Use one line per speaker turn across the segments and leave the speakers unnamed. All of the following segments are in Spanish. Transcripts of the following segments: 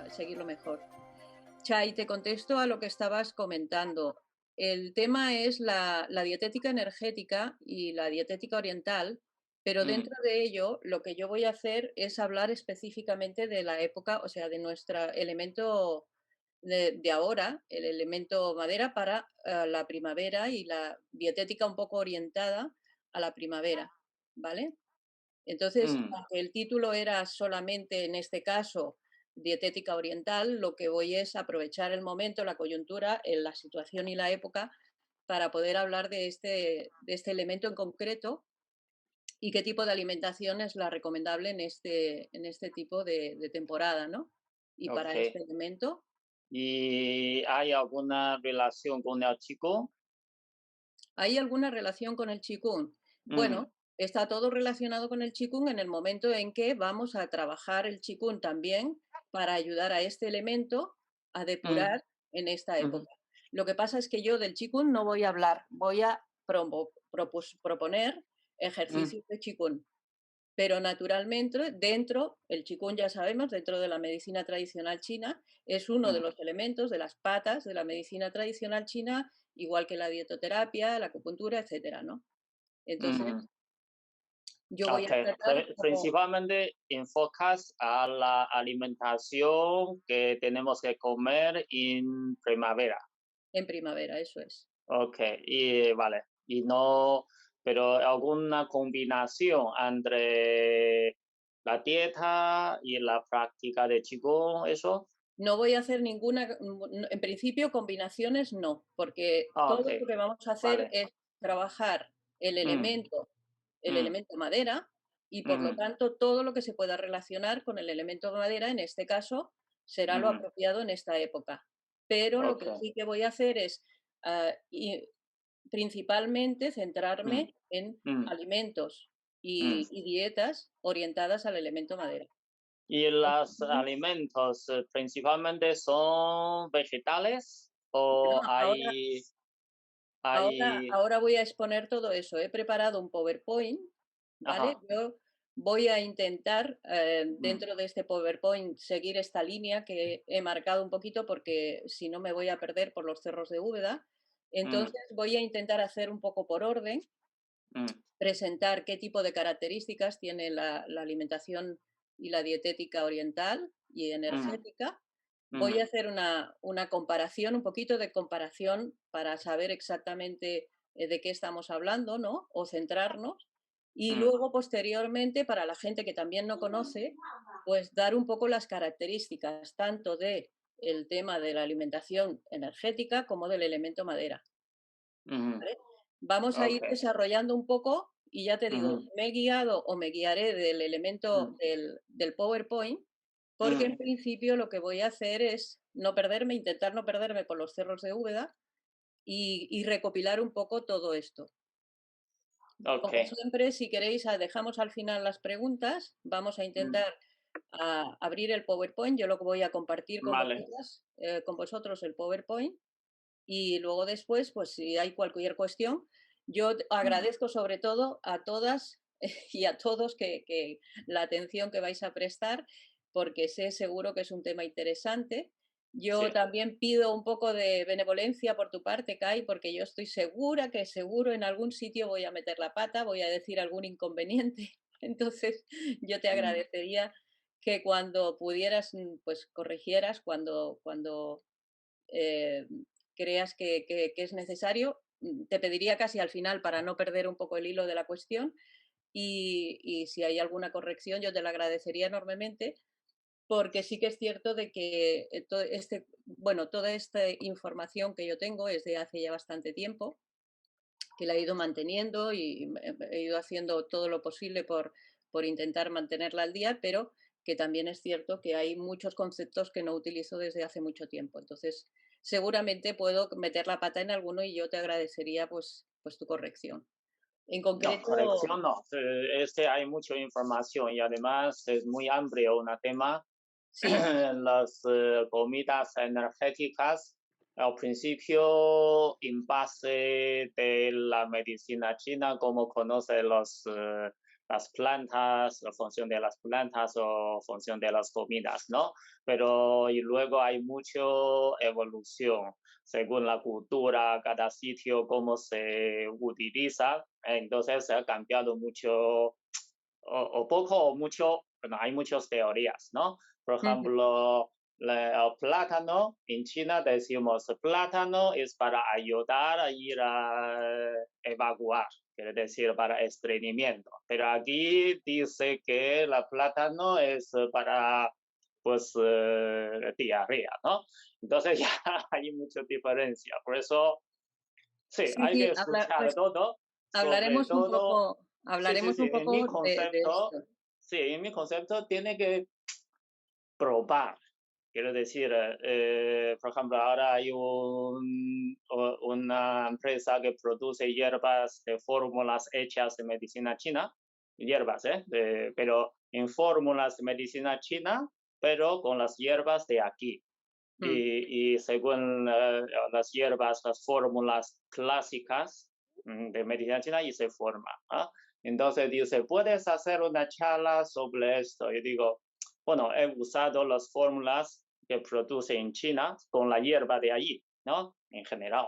seguirlo mejor. Chay, te contesto a lo que estabas comentando. El tema es la dietética energética y la dietética oriental, pero dentro de ello lo que yo voy a hacer es hablar específicamente de la época, o sea, de nuestro elemento de ahora, el elemento madera para la primavera y la dietética un poco orientada a la primavera, ¿vale? Entonces, aunque el título era solamente en este caso dietética oriental, lo que voy es aprovechar el momento, la coyuntura, la situación y la época para poder hablar de este elemento en concreto y qué tipo de alimentación es la recomendable en este tipo de temporada, ¿no? Y para
Ok.
este elemento,
¿Y hay alguna relación con el chico?
¿hay alguna relación con el Qigong?
Mm,
Bueno, está todo relacionado con el Qigong en el momento en que vamos a trabajar el Qigong también para ayudar a este elemento a
mm,
depurar en esta
mm,
época. Lo que pasa es que yo del Qigong no voy a hablar, voy a proponer
mm,
ejercicios de Qigong. Pero naturalmente, dentro, el Qigong ya sabemos, dentro de la medicina tradicional china, es uno de
mm,
los elementos, de las patas de la medicina tradicional china, igual que la dietoterapia, la acupuntura, etcétera, ¿no? Entonces,
mm.
yo voy
Ok.
a tratar como
Principalmente enfocas a la alimentación que tenemos que comer en primavera.
en primavera, eso es.
Ok, y vale. Y no, pero alguna combinación entre la dieta y la práctica de Qigong, ¿eso?
No voy a hacer ninguna, en principio combinaciones no, porque
Ah,
todo
ok,
lo que vamos a hacer
vale.
es trabajar
Mm,
el
mm,
elemento madera y por lo
mm,
tanto todo lo que se pueda relacionar con el elemento madera, en este caso, será lo
mm,
apropiado en esta época. Pero lo
ok.
que sí que voy a hacer es principalmente
Mm,
centrarme en
mm,
alimentos
mm.
y dietas orientadas al elemento madera.
¿Y los alimentos principalmente son vegetales o
No,
hay...
ahora voy a exponer todo eso. He preparado un PowerPoint, ¿vale?
Ajá.
Yo voy a intentar,
Mm,
dentro de este PowerPoint, seguir esta línea que he marcado un poquito porque si no me voy a perder por los cerros de Úbeda.
mm,
Entonces voy a intentar hacer un poco por orden,
mm,
presentar qué tipo de características tiene la alimentación y la dietética oriental y
mm,
energética. Voy a
mm,
hacer una comparación, un poquito de comparación para saber exactamente de qué estamos hablando, ¿no? O centrarnos. Y
mm,
luego, posteriormente, para la gente que también no conoce, pues dar un poco las características tanto de el tema de la alimentación energética como del elemento madera.
mm.
¿Vale? Vamos a ir
Ok.
desarrollando un poco y ya te digo,
Mm,
me he guiado o me guiaré del elemento
mm,
del PowerPoint, porque en
mm.
principio lo que voy a hacer es no perderme, intentar no perderme por los cerros de Úbeda y recopilar un poco todo esto.
Ok,
Como siempre, si queréis, dejamos al final las preguntas. Vamos a
mm,
intentar abrir el PowerPoint. Yo lo voy a compartir
vale.
con vosotros el PowerPoint y luego después, pues si hay cualquier cuestión, yo
Mm,
agradezco sobre todo a todas y a todos que la atención que vais a prestar, porque sé seguro que es un tema interesante. Yo
sí.
también pido un poco de benevolencia por tu parte, Kai, porque yo estoy segura que seguro en algún sitio voy a meter la pata, voy a decir algún inconveniente. Entonces, yo te
Mm,
agradecería que cuando pudieras, pues corrigieras cuando eh, creas que es necesario. Te pediría casi al final para no perder un poco el hilo de la cuestión y si hay alguna corrección yo te la agradecería enormemente porque sí que es cierto de que bueno, toda esta información que yo tengo es de hace ya bastante tiempo, que la he ido manteniendo y he ido haciendo todo lo posible por intentar mantenerla al día, pero que también es cierto que hay muchos conceptos que no utilizo desde hace mucho tiempo. Entonces, seguramente puedo meter la pata en alguno y yo te agradecería pues tu corrección. En
no,
concreto,
corrección no. Hay mucha información y además es muy amplio un tema.
sí,
Las comidas energéticas, al principio, en base de la medicina china, como conoce los las plantas, la función de las plantas o función de las comidas, ¿no? Pero y luego hay mucha evolución según la cultura, cada sitio, cómo se utiliza. Entonces se ha cambiado mucho, o poco o mucho, bueno, hay muchas teorías, ¿no? Por
Ujú.
ejemplo, el plátano, en China decimos plátano es para ayudar a ir a evacuar, quiere decir para estreñimiento. Pero aquí dice que el plátano es para, pues, diarrea, ¿no? Entonces ya hay mucha diferencia. Por eso, sí,
Sí,
hay que
sí,
escuchar
pues
todo, sobre
hablaremos un
todo,
poco,
sí, sí,
hablaremos
sí,
un
en mi
poco de
concepto,
esto.
sí, en mi concepto tiene que probar. Quiero decir, por ejemplo, ahora hay una empresa que produce hierbas de fórmulas hechas de medicina china, hierbas, pero en fórmulas de medicina china, pero con las hierbas de aquí.
Mm,
Y según las hierbas, las fórmulas clásicas de medicina china y se forma. ¿Ah? Entonces dice, ¿puedes hacer una charla sobre esto? Yo digo, bueno, he usado las fórmulas que produce en China con la hierba de allí, ¿no? En general.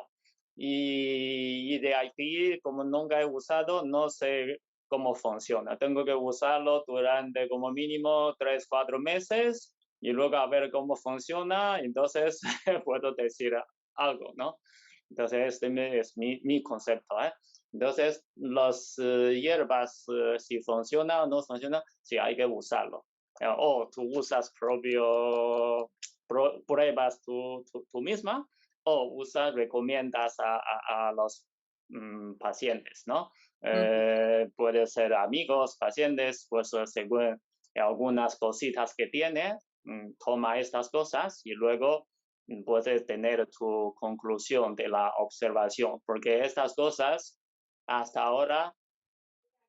Y de aquí, como nunca he usado, no sé cómo funciona. Tengo que usarlo durante como mínimo 3, 4 meses y luego a ver cómo funciona, entonces puedo decir algo, ¿no? Entonces, este es mi concepto, ¿eh? Entonces, las hierbas, si funciona o no funciona, sí hay que usarlo. O tú usas pruebas tú misma, o recomiendas a los pacientes, ¿no?
ujú.
Puede ser amigos, pacientes, pues según algunas cositas que tiene, toma estas cosas y luego puedes tener tu conclusión de la observación, porque estas cosas hasta ahora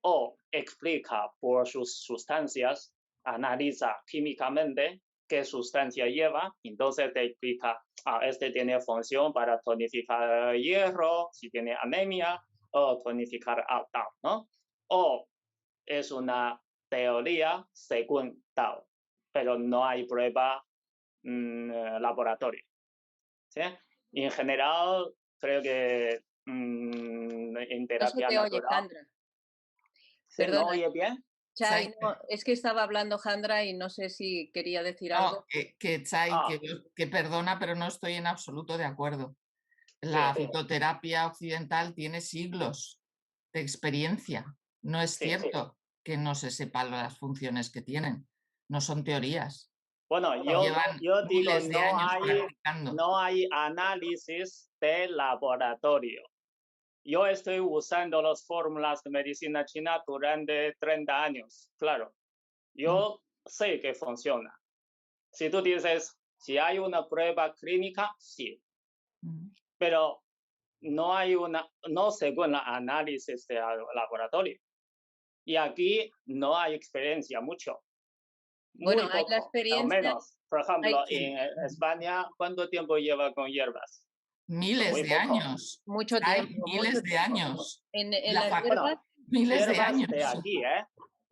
o explica por sus sustancias, analiza químicamente qué sustancia lleva, entonces te explica, este tiene función para tonificar hierro, si tiene anemia, o tonificar tal, ¿no? O es una teoría según tal, pero no hay prueba laboratorio. ¿Sí? Y en general, creo que en
No se
terapia
te oye,
natural,
Jandra.
¿sí? ¿No
Perdona,
oye bien?
Chai,
Sai,
no, es que estaba hablando Jandra y no sé si quería decir
no,
algo.
que Chai,
Ah,
que perdona, pero no estoy en absoluto de acuerdo.
sí,
La fitoterapia occidental tiene siglos de experiencia. No es
sí, sí.
cierto que no se sepan las funciones que tienen. No son teorías.
Bueno,
Llevan
yo digo,
miles de años practicando.
no hay análisis de laboratorio. Yo estoy usando las fórmulas de medicina china durante 30 años, claro.
Mm,
Yo sé que funciona. Si tú dices, si hay una prueba clínica, sí,
mm.
pero no según el análisis de laboratorio. Y aquí no hay experiencia mucho,
Bueno,
muy
hay la
poco, al
experiencia,
menos. Por ejemplo,
hay
Sí,
en España, ¿cuánto tiempo lleva con hierbas?
miles
Muy
de
poco.
años.
mucho
Hay
tiempo, mucho
miles de
tiempo.
años.
En
La
las
fac-
hierbas,
Bueno,
miles de
hierbas de
años.
aquí, ¿eh?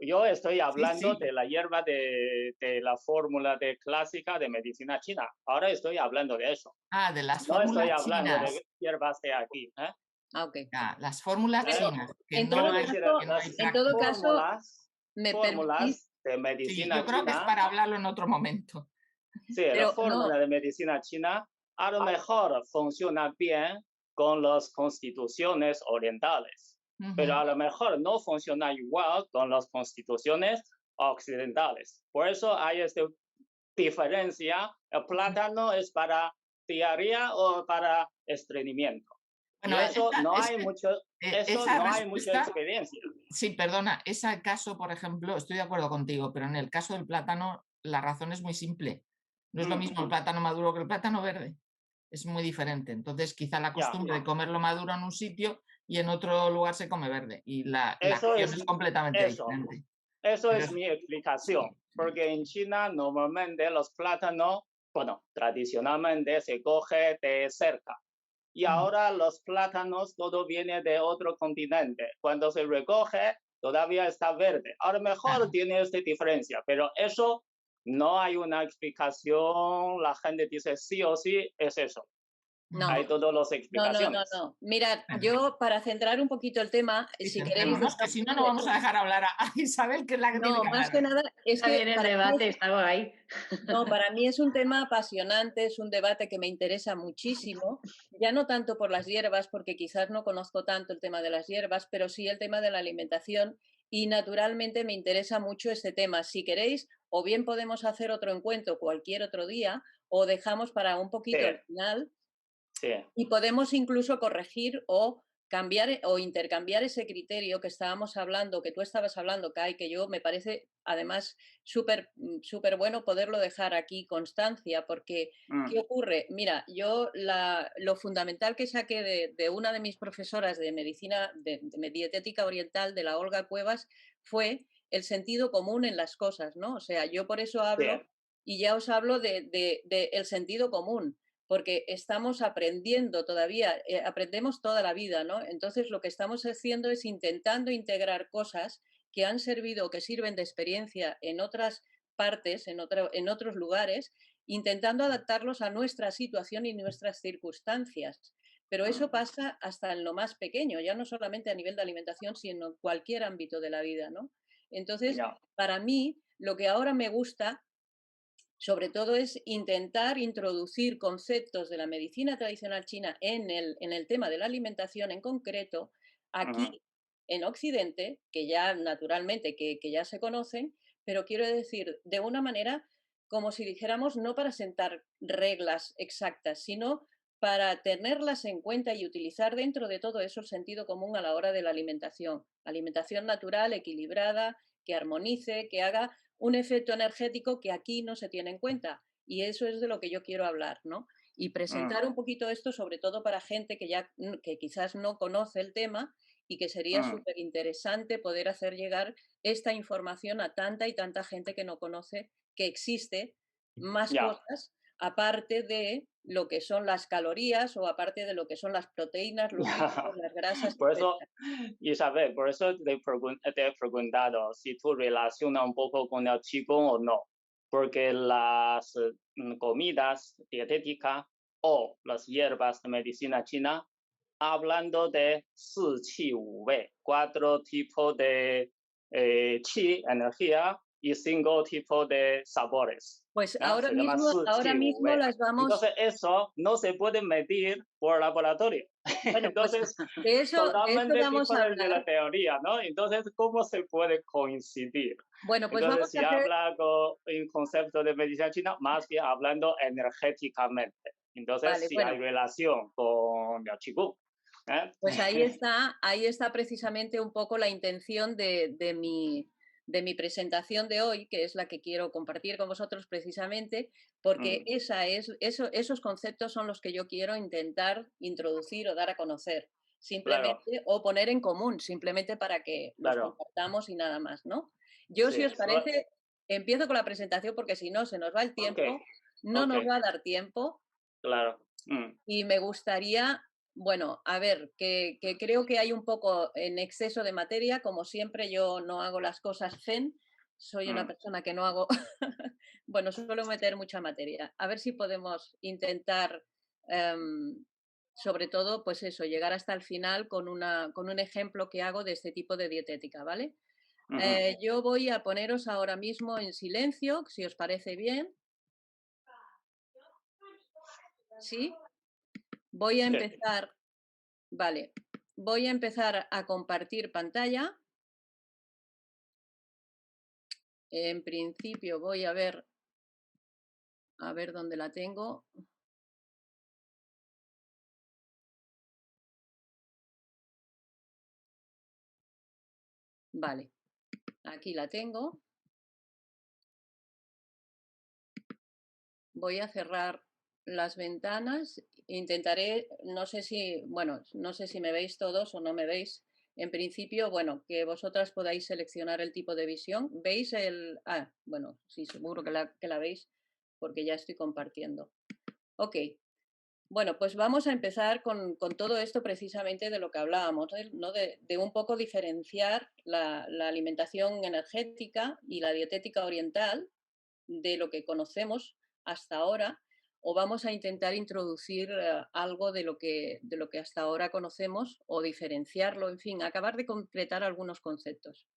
Yo estoy
Sí,
hablando
sí.
de la hierba de la fórmula clásica de medicina china. Ahora estoy hablando de eso.
Ah, de las
No estoy
fórmulas
hablando
chinas.
de hierbas de aquí.
ok.
Ah, las fórmulas
¿Eh?
chinas, que
En
no
todo
Quiero
hay,
decir,
caso,
que no hay
las
en todo
práctica.
caso,
fórmulas,
me permitís,
fórmulas de
Sí,
medicina
yo creo que es
china,
para hablarlo en otro momento.
sí, la
pero no,
fórmula de medicina china a lo mejor funciona bien con las constituciones orientales, pero
Ujú.
a lo mejor no funciona igual con las constituciones occidentales. Por eso hay esta diferencia. El plátano es para diarrea o para estreñimiento. Y
Bueno,
eso
esa
no hay mucha
respuesta,
experiencia.
sí, perdona, ese caso, por ejemplo, estoy de acuerdo contigo, pero en el caso del plátano la razón es muy simple. No es lo mismo el plátano maduro que el plátano verde. Es muy diferente. Entonces, quizá la
Ya,
costumbre de comerlo maduro en un sitio y en otro lugar se come verde. Y la
eso
acción
es
es completamente
eso.
diferente.
Eso
Pero
es mi
sí,
explicación,
sí.
porque en China normalmente los plátanos, bueno, tradicionalmente se coge de cerca. Y
Mm,
ahora los plátanos todo viene de otro continente. Cuando se recoge, todavía está verde. A lo mejor tiene esta diferencia, pero eso no hay una explicación. La gente dice sí o sí es eso. Hay
No,
todas las
no, no,
explicaciones.
no. Mirad,
Claro.
yo para centrar un poquito el tema,
Sí,
si queréis...
centrémonos, que si no, no vamos a dejar hablar a Isabel, que es la que tiene
No,
que
más
hablar
que
hoy.
nada, es
Está
que
bien el
para mí
debate,
es,
está guay.
no, para mí es un tema apasionante, es un debate que me interesa muchísimo, ya no tanto por las hierbas, porque quizás no conozco tanto el tema de las hierbas, pero sí el tema de la alimentación y naturalmente me interesa mucho este tema. Si queréis, o bien podemos hacer otro encuentro cualquier otro día, o dejamos para un
Sí,
poquito el final
sí.
y podemos incluso corregir o cambiar o intercambiar ese criterio que estábamos hablando, que tú estabas hablando, Kai, que yo me parece además súper bueno poderlo dejar aquí constancia, porque ¿qué
Mm,
ocurre? Mira, yo lo fundamental que saqué de una de mis profesoras de medicina, de dietética oriental, de la Olga Cuevas, fue el sentido común en las cosas, ¿no? O sea, yo por eso
sí.
hablo y ya os hablo de el sentido común porque estamos aprendiendo todavía, aprendemos toda la vida, ¿no? Entonces lo que estamos haciendo es intentando integrar cosas que han servido o que sirven de experiencia en otras partes, en otros lugares, intentando adaptarlos a nuestra situación y nuestras circunstancias. Pero eso
Mm,
pasa hasta en lo más pequeño, ya no solamente a nivel de alimentación, sino en cualquier ámbito de la vida, ¿no? Entonces,
ya.
para mí, lo que ahora me gusta sobre todo es intentar introducir conceptos de la medicina tradicional china en el tema de la alimentación en concreto,
Ujú,
aquí en Occidente, que ya naturalmente que ya se conocen, pero quiero decir, de una manera como si dijéramos, no para sentar reglas exactas, sino para tenerlas en cuenta y utilizar dentro de todo eso el sentido común a la hora de la alimentación. Alimentación natural, equilibrada, que armonice, que haga un efecto energético que aquí no se tiene en cuenta. Y eso es de lo que yo quiero hablar, ¿no? Y presentar un poquito esto, sobre todo para gente que quizás no conoce el tema y que sería
mm,
súper interesante poder hacer llegar esta información a tanta y tanta gente que no conoce que existe más
ya.
cosas aparte de lo que son las calorías o aparte de lo que son las proteínas, los lípidos, las grasas,
Por eso,
etcétera.
Isabel, por eso te he preguntado si tú relacionas un poco con el Qigong o no. Porque las comidas dietéticas o las hierbas de medicina china, hablando de 四气五味, 4 tipos de chi, energía, y 5 tipos de sabores.
Pues
¿Ya? Se llama
ahora mismo
四气五味.
las vamos,
Entonces, eso no se puede medir por laboratorio.
bueno, pues
Entonces,
de eso
totalmente
vamos a
diferente de la
hablar.
teoría, ¿no? Entonces, ¿cómo se puede coincidir?
Bueno, pues
Entonces,
vamos a
si
hacer,
habla con un concepto de medicina china, más bien hablando energéticamente. Entonces,
vale,
si hay
bueno,
relación con el Qigong. ¿Eh?
pues ahí está precisamente un poco la intención de mi presentación de hoy, que es la que quiero compartir con vosotros precisamente, porque
Mm,
esos conceptos son los que yo quiero intentar introducir o dar a conocer,
claro,
simplemente, o poner en común, simplemente para que los
claro.
compartamos y nada más, ¿no? Yo, si
Sí,
os parece, empiezo con la presentación porque si no, se nos va el
ok,
tiempo, no
ok,
nos va a dar tiempo
claro. Mm,
y me gustaría, bueno, a ver, que creo que hay un poco en exceso de materia, como siempre yo no hago las cosas zen, soy una
mm,
persona que no hago, bueno, suelo meter mucha materia. A ver si podemos intentar, sobre todo, pues eso, llegar hasta el final con un ejemplo que hago de este tipo de dietética, ¿vale?
ujú,
Yo voy a poneros ahora mismo en silencio, si os parece bien, ¿sí? Voy a
sí,
empezar. Vale, voy a empezar a compartir pantalla. En principio voy a ver dónde la tengo. Vale, aquí la tengo. Voy a cerrar las ventanas. Intentaré, no sé si, bueno, no sé si me veis todos o no me veis. En principio, bueno, que vosotras podáis seleccionar el tipo de visión. ¿Veis el...? Ah, bueno, sí, seguro que la veis porque ya estoy compartiendo. Ok, Bueno, pues vamos a empezar con todo esto precisamente de lo que hablábamos, ¿no? De un poco diferenciar la alimentación energética y la dietética oriental de lo que conocemos hasta ahora, o vamos a intentar introducir algo de lo que hasta ahora conocemos o diferenciarlo, en fin, acabar de completar algunos conceptos.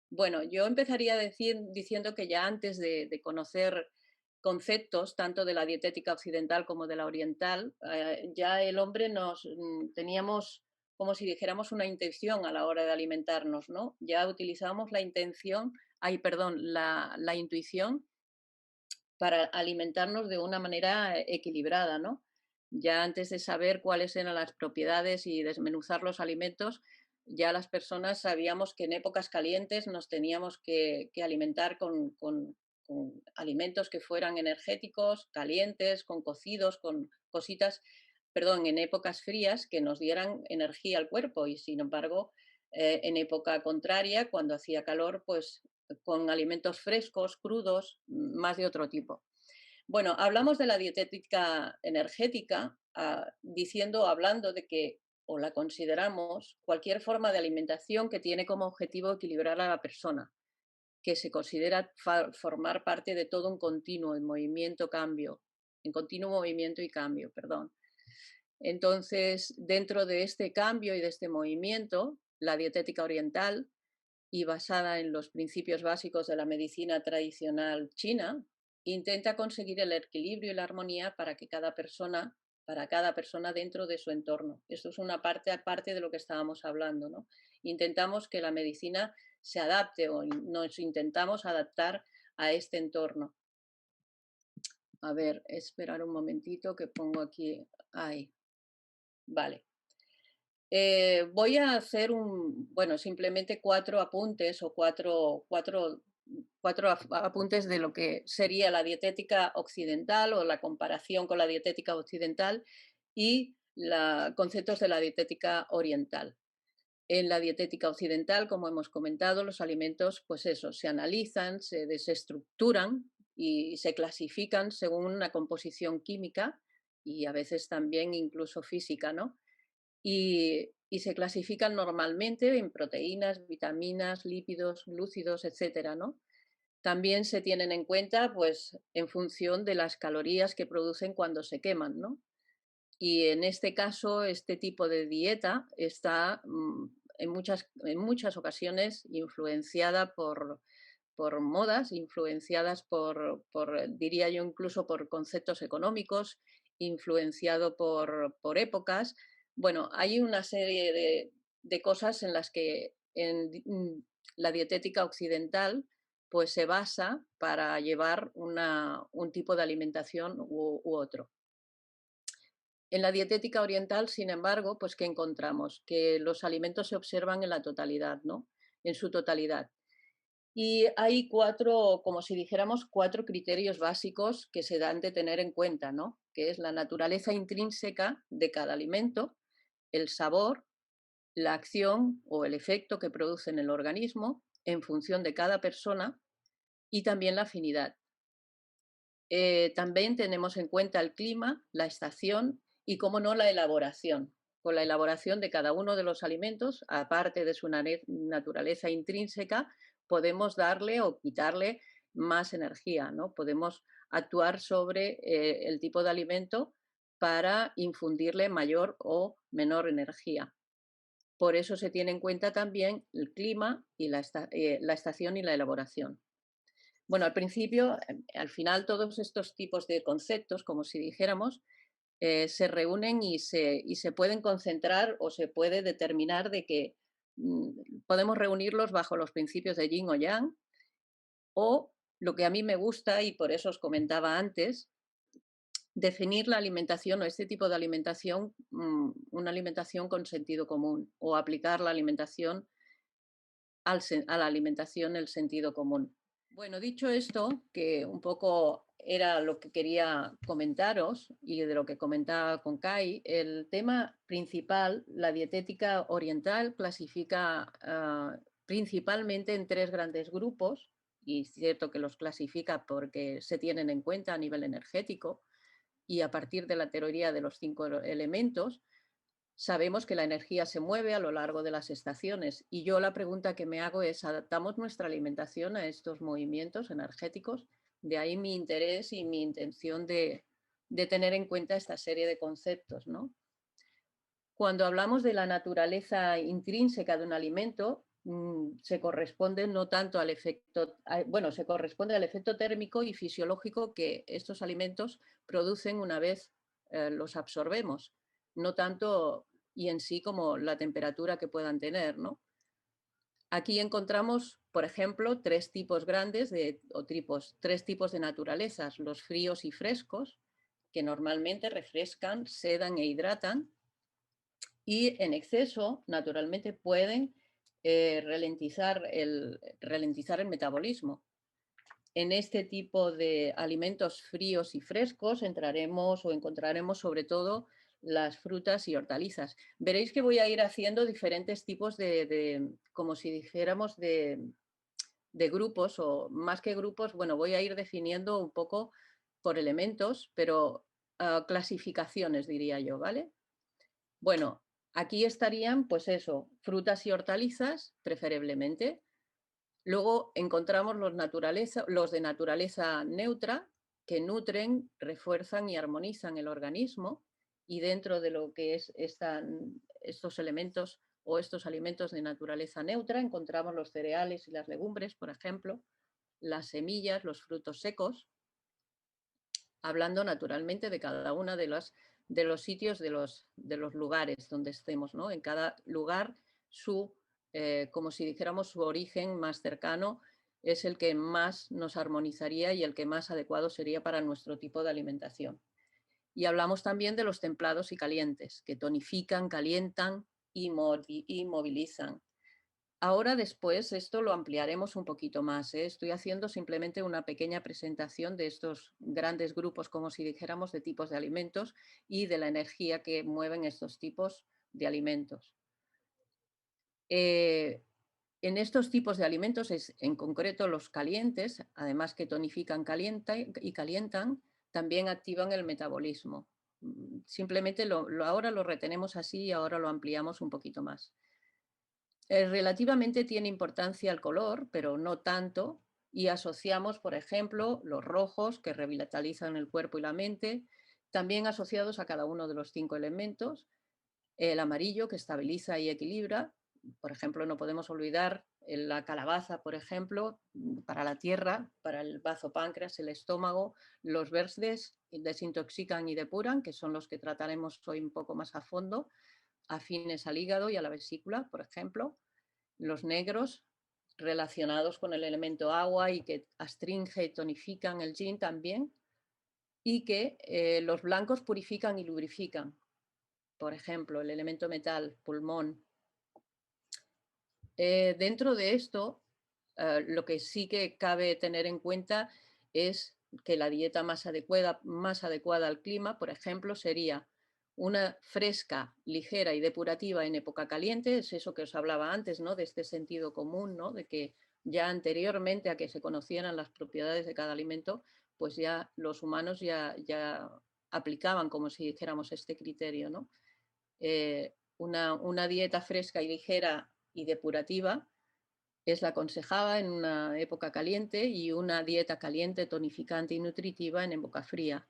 Bueno, yo empezaría diciendo que ya antes de conocer conceptos tanto de la dietética occidental como de la oriental, ya el hombre teníamos como si dijéramos una intención a la hora de alimentarnos, ¿no? Ya utilizamos la intención, ay, perdón, la intuición para alimentarnos de una manera equilibrada, ¿no? Ya antes de saber cuáles eran las propiedades y desmenuzar los alimentos, ya las personas sabíamos que en épocas calientes nos teníamos que alimentar con alimentos que fueran energéticos, calientes, con cocidos, con cositas, perdón, en épocas frías que nos dieran energía al cuerpo y sin embargo, en época contraria, cuando hacía calor, pues con alimentos frescos, crudos, más de otro tipo. Bueno, hablamos de la dietética energética, hablando de que, o la consideramos, cualquier forma de alimentación que tiene como objetivo equilibrar a la persona, que se considera formar parte de todo un continuo en movimiento, cambio, en continuo movimiento y cambio, perdón. Entonces, dentro de este cambio y de este movimiento, la dietética oriental y basada en los principios básicos de la medicina tradicional china, intenta conseguir el equilibrio y la armonía para cada persona dentro de su entorno. Esto es una parte aparte de lo que estábamos hablando, ¿no? Intentamos que la medicina se adapte o nos intentamos adaptar a este entorno. A ver, esperar un momentito que pongo aquí. Ahí. Vale. Voy a hacer simplemente cuatro apuntes o cuatro apuntes de lo que sería la dietética occidental o la comparación con la dietética occidental y conceptos de la dietética oriental. En la dietética occidental, como hemos comentado, los alimentos, pues eso, se analizan, se desestructuran y se clasifican según una composición química y a veces también incluso física, ¿no? Y se clasifican normalmente en proteínas, vitaminas, lípidos, glúcidos, etcétera, ¿no? También se tienen en cuenta, pues, en función de las calorías que producen cuando se queman, ¿no? Y en este caso, este tipo de dieta está en muchas ocasiones influenciada por modas, influenciadas diría yo, incluso por conceptos económicos, influenciado por épocas. Bueno, hay una serie de cosas en las que la dietética occidental pues se basa para llevar un tipo de alimentación u otro. En la dietética oriental, sin embargo, pues ¿qué encontramos? Que los alimentos se observan en la totalidad, ¿no? En su totalidad. Y hay como si dijéramos, cuatro criterios básicos que se dan de tener en cuenta, ¿no? Que es la naturaleza intrínseca de cada alimento, el sabor, la acción o el efecto que produce en el organismo en función de cada persona y también la afinidad. También tenemos en cuenta el clima, la estación y, cómo no, la elaboración. Con la elaboración de cada uno de los alimentos, aparte de su naturaleza intrínseca, podemos darle o quitarle más energía, ¿no? Podemos actuar sobre el tipo de alimento para infundirle mayor o menor energía. Por eso se tiene en cuenta también el clima y la estación y la elaboración. Bueno, al principio, al final, todos estos tipos de conceptos, como si dijéramos, se reúnen y se pueden concentrar o se puede determinar de que podemos reunirlos bajo los principios de Yin o Yang, o lo que a mí me gusta, y por eso os comentaba antes, definir la alimentación o este tipo de alimentación, una alimentación con sentido común, o aplicar la alimentación a la alimentación el sentido común. Bueno, dicho esto, que un poco era lo que quería comentaros y de lo que comentaba con Kai, el tema principal, la dietética oriental, clasifica principalmente en tres grandes grupos, y es cierto que los clasifica porque se tienen en cuenta a nivel energético, y a partir de la teoría de los 5 elementos, sabemos que la energía se mueve a lo largo de las estaciones. Y yo la pregunta que me hago es, ¿adaptamos nuestra alimentación a estos movimientos energéticos? De ahí mi interés y mi intención de tener en cuenta esta serie de conceptos, ¿no? Cuando hablamos de la naturaleza intrínseca de un alimento, se corresponde no tanto al efecto, bueno, se corresponde al efecto térmico y fisiológico que estos alimentos producen una vez los absorbemos, no tanto y en sí como la temperatura que puedan tener, ¿no? Aquí encontramos, por ejemplo, tres tipos de naturalezas, los fríos y frescos, que normalmente refrescan, sedan e hidratan, y en exceso, naturalmente, pueden ralentizar el metabolismo. En este tipo de alimentos fríos y frescos encontraremos sobre todo las frutas y hortalizas. Veréis que voy a ir haciendo diferentes tipos como si dijéramos, de grupos, o más que grupos, bueno, voy a ir definiendo un poco por elementos, pero clasificaciones, diría yo, ¿vale? Bueno, aquí estarían, pues eso, frutas y hortalizas, preferiblemente. Luego encontramos los de naturaleza neutra, que nutren, refuerzan y armonizan el organismo. Y dentro de lo que están estos elementos o estos alimentos de naturaleza neutra, encontramos los cereales y las legumbres, por ejemplo, las semillas, los frutos secos, hablando naturalmente de cada una de los sitios, de los lugares donde estemos, ¿no? En cada lugar como si dijéramos, su origen más cercano es el que más nos armonizaría y el que más adecuado sería para nuestro tipo de alimentación. Y hablamos también de los templados y calientes, que tonifican, calientan y movilizan. Ahora después esto lo ampliaremos un poquito más, ¿eh? Estoy haciendo simplemente una pequeña presentación de estos grandes grupos, como si dijéramos, de tipos de alimentos y de la energía que mueven estos tipos de alimentos. En estos tipos de alimentos, en concreto los calientes, además que tonifican y calientan, también activan el metabolismo. Simplemente ahora lo retenemos así y ahora lo ampliamos un poquito más. Relativamente tiene importancia el color, pero no tanto, y asociamos, por ejemplo, los rojos, que revitalizan el cuerpo y la mente, también asociados a cada uno de los 5 elementos, el amarillo, que estabiliza y equilibra. Por ejemplo, no podemos olvidar la calabaza, por ejemplo, para la tierra, para el bazo páncreas, el estómago. Los verdes desintoxican y depuran, que son los que trataremos hoy un poco más a fondo, afines al hígado y a la vesícula, por ejemplo. Los negros, relacionados con el elemento agua y que astringe y tonifican el yin también. Y que los blancos purifican y lubrifican. Por ejemplo, el elemento metal, pulmón. Dentro de esto, lo que sí que cabe tener en cuenta es que la dieta más adecuada al clima, por ejemplo, sería una fresca, ligera y depurativa en época caliente. Es eso que os hablaba antes, ¿no? De este sentido común, ¿no? De que ya anteriormente a que se conocieran las propiedades de cada alimento, pues ya los humanos ya aplicaban, como si dijéramos, este criterio, ¿no? Una dieta fresca y ligera y depurativa es la aconsejada en una época caliente, y una dieta caliente, tonificante y nutritiva en época fría.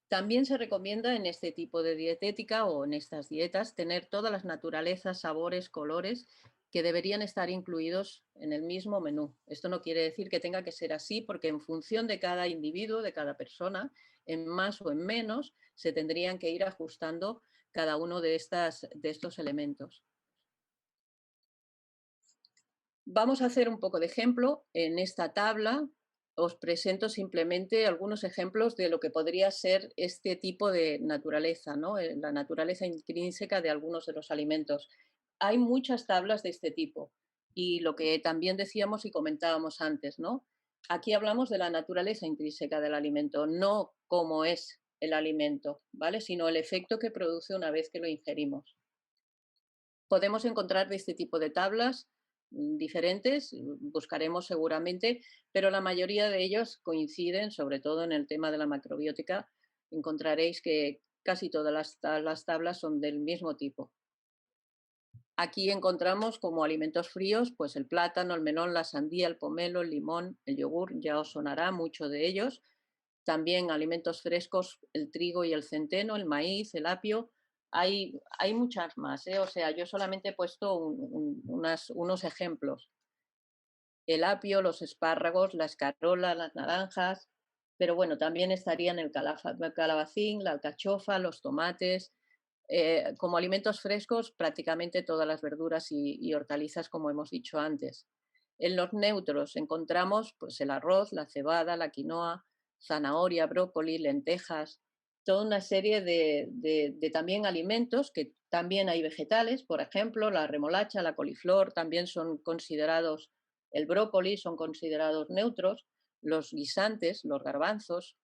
También se recomienda en este tipo de dietética o en estas dietas tener todas las naturalezas, sabores, colores que deberían estar incluidos en el mismo menú. Esto no quiere decir que tenga que ser así, porque en función de cada individuo, de cada persona, en más o en menos, se tendrían que ir ajustando cada uno de estos elementos. Vamos a hacer un poco de ejemplo. En esta tabla os presento simplemente algunos ejemplos de lo que podría ser este tipo de naturaleza, ¿no? La naturaleza intrínseca de algunos de los alimentos. Hay muchas tablas de este tipo, y lo que también decíamos y comentábamos antes, ¿no? Aquí hablamos de la naturaleza intrínseca del alimento, no cómo es el alimento, ¿vale? Sino el efecto que produce una vez que lo ingerimos. Podemos encontrar de este tipo de tablas diferentes, buscaremos seguramente, pero la mayoría de ellos coinciden, sobre todo en el tema de la macrobiótica, encontraréis que casi todas las tablas son del mismo tipo. Aquí encontramos como alimentos fríos, pues el plátano, el melón, la sandía, el pomelo, el limón, el yogur, ya os sonará mucho de ellos. También alimentos frescos, el trigo y el centeno, el maíz, el apio. Hay muchas más, ¿eh? O sea, yo solamente he puesto unos ejemplos. El apio, los espárragos, la escarola, las naranjas, pero bueno, también estarían el calabacín, la alcachofa, los tomates, como alimentos frescos, prácticamente todas las verduras y hortalizas, como hemos dicho antes. En los neutros encontramos pues, el arroz, la cebada, la quinoa, zanahoria, brócoli, lentejas, toda una serie de también alimentos que también hay vegetales, por ejemplo, la remolacha, la coliflor, también son considerados, el brócoli son considerados neutros, los guisantes, los garbanzos,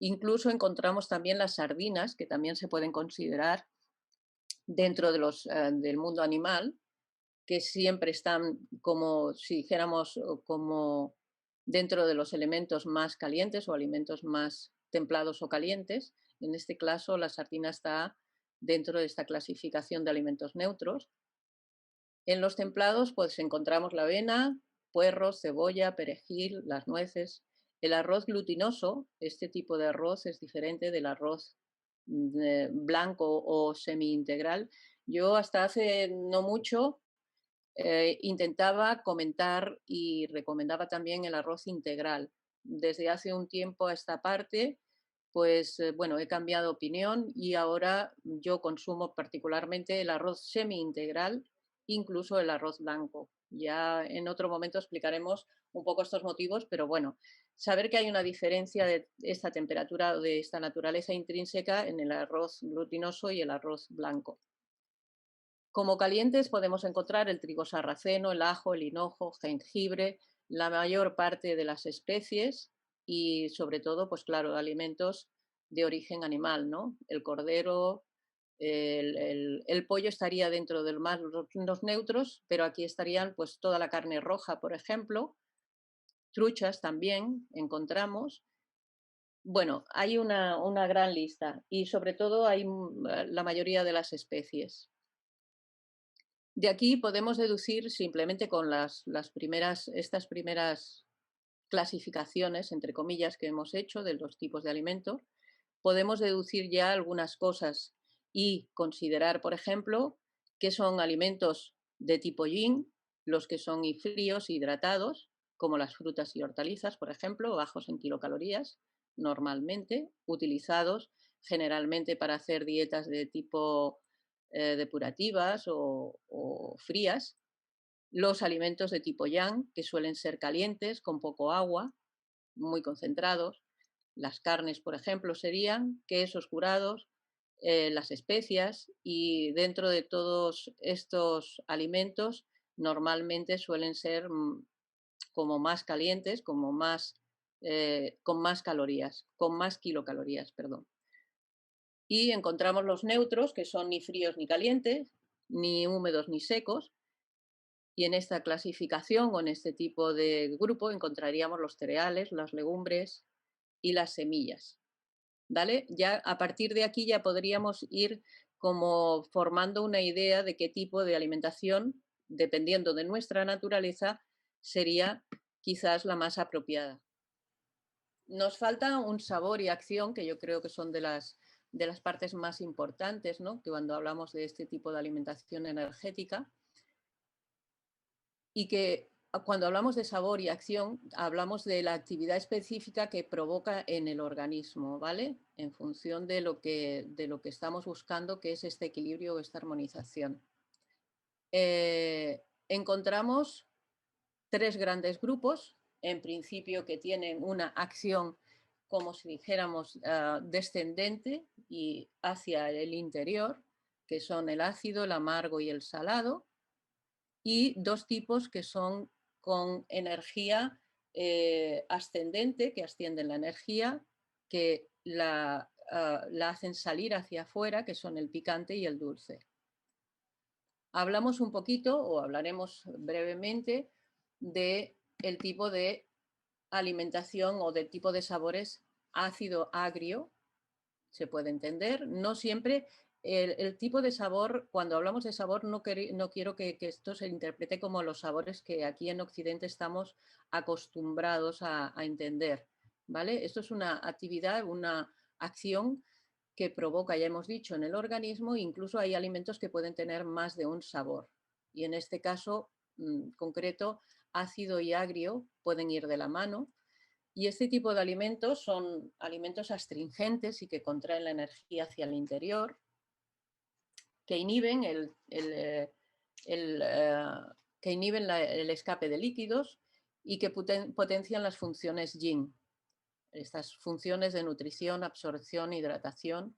incluso encontramos también las sardinas, que también se pueden considerar dentro del mundo animal, que siempre están como, si dijéramos, como dentro de los elementos más calientes o alimentos más templados o calientes. En este caso, la sardina está dentro de esta clasificación de alimentos neutros. En los templados, pues encontramos la avena, puerros, cebolla, perejil, las nueces. El arroz glutinoso, este tipo de arroz es diferente del arroz blanco o semi-integral. Yo hasta hace no mucho intentaba comentar y recomendaba también el arroz integral. Desde hace un tiempo a esta parte, pues bueno, he cambiado opinión y ahora yo consumo particularmente el arroz semi-integral, incluso el arroz blanco. Ya en otro momento explicaremos un poco estos motivos, pero bueno, saber que hay una diferencia de esta temperatura o de esta naturaleza intrínseca en el arroz glutinoso y el arroz blanco. Como calientes podemos encontrar el trigo sarraceno, el ajo, el hinojo, jengibre, la mayor parte de las especies y sobre todo, pues claro, alimentos de origen animal, ¿no? El cordero, el pollo estaría dentro de los neutros, pero aquí estarían pues toda la carne roja, por ejemplo, truchas también encontramos. Bueno, hay una gran lista y sobre todo hay la mayoría de las especies. De aquí podemos deducir simplemente con estas primeras clasificaciones, entre comillas, que hemos hecho de los tipos de alimento, podemos deducir ya algunas cosas y considerar, por ejemplo, que son alimentos de tipo yin, los que son fríos, hidratados, como las frutas y hortalizas, por ejemplo, bajos en kilocalorías, normalmente utilizados generalmente para hacer dietas de tipo depurativas o frías, los alimentos de tipo yang, que suelen ser calientes, con poco agua, muy concentrados, las carnes, por ejemplo, serían quesos curados, las especias y dentro de todos estos alimentos normalmente suelen ser como más calientes, como más, con más calorías, con más kilocalorías, perdón. Y encontramos los neutros, que son ni fríos ni calientes, ni húmedos ni secos. Y en esta clasificación o en este tipo de grupo encontraríamos los cereales, las legumbres y las semillas. ¿Vale? Ya a partir de aquí ya podríamos ir como formando una idea de qué tipo de alimentación, dependiendo de nuestra naturaleza, sería quizás la más apropiada. Nos falta un sabor y acción, que yo creo que son de las partes más importantes, ¿no? Que cuando hablamos de este tipo de alimentación energética, y que cuando hablamos de sabor y acción, hablamos de la actividad específica que provoca en el organismo, ¿vale? En función de lo que estamos buscando, que es este equilibrio o esta armonización. Encontramos tres grandes grupos, en principio que tienen una acción, como si dijéramos, descendente y hacia el interior, que son el ácido, el amargo y el salado, y dos tipos que son con energía ascendente, que ascienden la energía, que la hacen salir hacia afuera, que son el picante y el dulce. Hablamos un poquito, o hablaremos brevemente, de el tipo de alimentación o del tipo de sabores ácido-agrio, se puede entender. No siempre el tipo de sabor, cuando hablamos de sabor, no quiero que esto se interprete como los sabores que aquí en Occidente estamos acostumbrados a entender, ¿vale? Esto es una actividad, una acción que provoca, ya hemos dicho, en el organismo. Incluso hay alimentos que pueden tener más de un sabor. Y en este caso concreto, ácido y agrio pueden ir de la mano. Y este tipo de alimentos son alimentos astringentes y que contraen la energía hacia el interior, que inhiben el escape de líquidos y que potencian las funciones yin, estas funciones de nutrición, absorción, hidratación,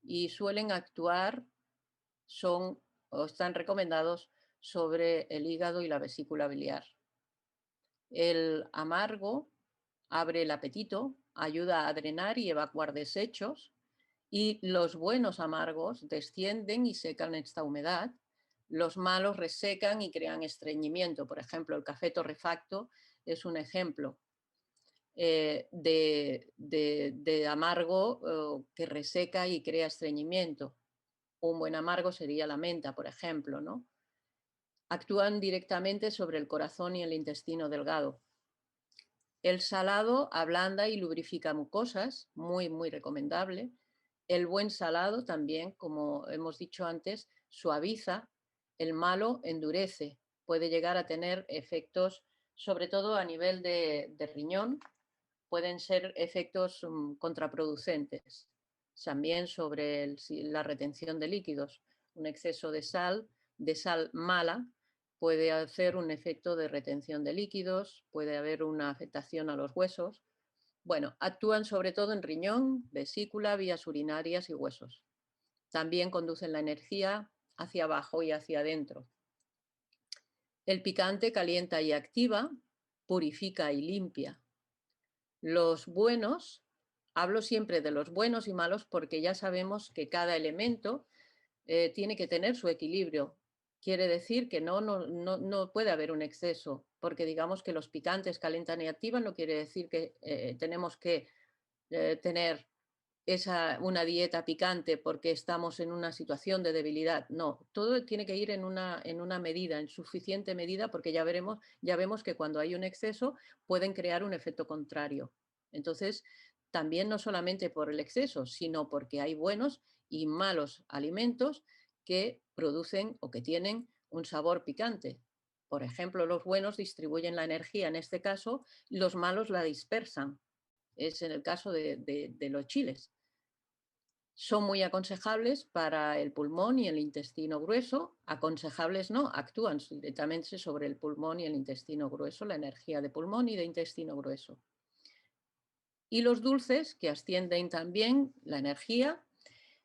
y suelen actuar, son o están recomendados sobre el hígado y la vesícula biliar. El amargo abre el apetito, ayuda a drenar y evacuar desechos, y los buenos amargos descienden y secan esta humedad. Los malos resecan y crean estreñimiento. Por ejemplo, el café torrefacto es un ejemplo de amargo que reseca y crea estreñimiento. Un buen amargo sería la menta, por ejemplo, ¿no? Actúan directamente sobre el corazón y el intestino delgado. El salado ablanda y lubrifica mucosas, muy, muy recomendable. El buen salado también, como hemos dicho antes, suaviza. El malo endurece. Puede llegar a tener efectos, sobre todo a nivel de riñón, pueden ser efectos contraproducentes. También sobre la retención de líquidos. Un exceso de sal mala, puede hacer un efecto de retención de líquidos, puede haber una afectación a los huesos. Bueno, actúan sobre todo en riñón, vesícula, vías urinarias y huesos. También conducen la energía hacia abajo y hacia adentro. El picante calienta y activa, purifica y limpia. Los buenos, hablo siempre de los buenos y malos porque ya sabemos que cada elemento tiene que tener su equilibrio. Quiere decir que no puede haber un exceso, porque digamos que los picantes calientan y activan, no quiere decir que tenemos que tener una dieta picante porque estamos en una situación de debilidad. No, todo tiene que ir en una medida, en suficiente medida, porque ya vemos que cuando hay un exceso pueden crear un efecto contrario. Entonces, también no solamente por el exceso, sino porque hay buenos y malos alimentos que producen o que tienen un sabor picante. Por ejemplo, los buenos distribuyen la energía, en este caso, los malos la dispersan. Es en el caso de los chiles. Son muy aconsejables para el pulmón y el intestino grueso. Aconsejables no, actúan directamente sobre el pulmón y el intestino grueso, la energía de pulmón y de intestino grueso. Y los dulces, que ascienden también la energía,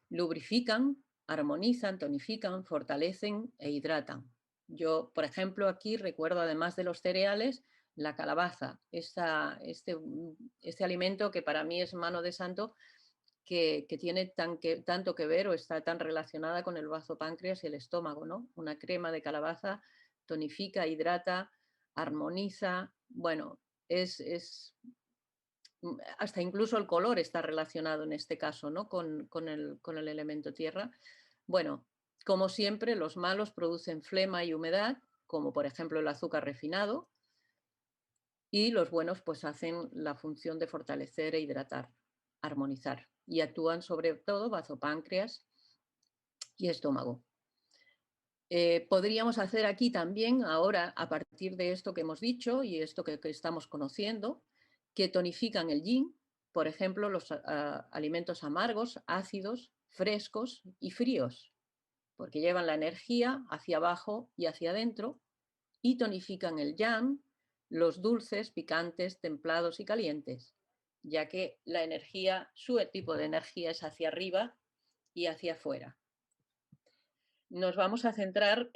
lubrifican, armonizan, tonifican, fortalecen e hidratan. Yo, por ejemplo, aquí recuerdo, además de los cereales, la calabaza, este alimento que para mí es mano de santo, que tiene tanto que ver o está tan relacionada con el bazo páncreas y el estómago, ¿no? Una crema de calabaza tonifica, hidrata, armoniza, bueno, hasta incluso el color está relacionado en este caso, ¿no? con el elemento tierra. Bueno, como siempre, los malos producen flema y humedad, como por ejemplo el azúcar refinado, y los buenos pues hacen la función de fortalecer e hidratar, armonizar, y actúan sobre todo bazo páncreas y estómago. Podríamos hacer aquí también, ahora, a partir de esto que hemos dicho y esto que estamos conociendo, que tonifican el yin, por ejemplo, los alimentos amargos, ácidos, frescos y fríos, porque llevan la energía hacia abajo y hacia adentro, y tonifican el yang, los dulces, picantes, templados y calientes, ya que la energía, su tipo de energía es hacia arriba y hacia afuera. Nos vamos a centrar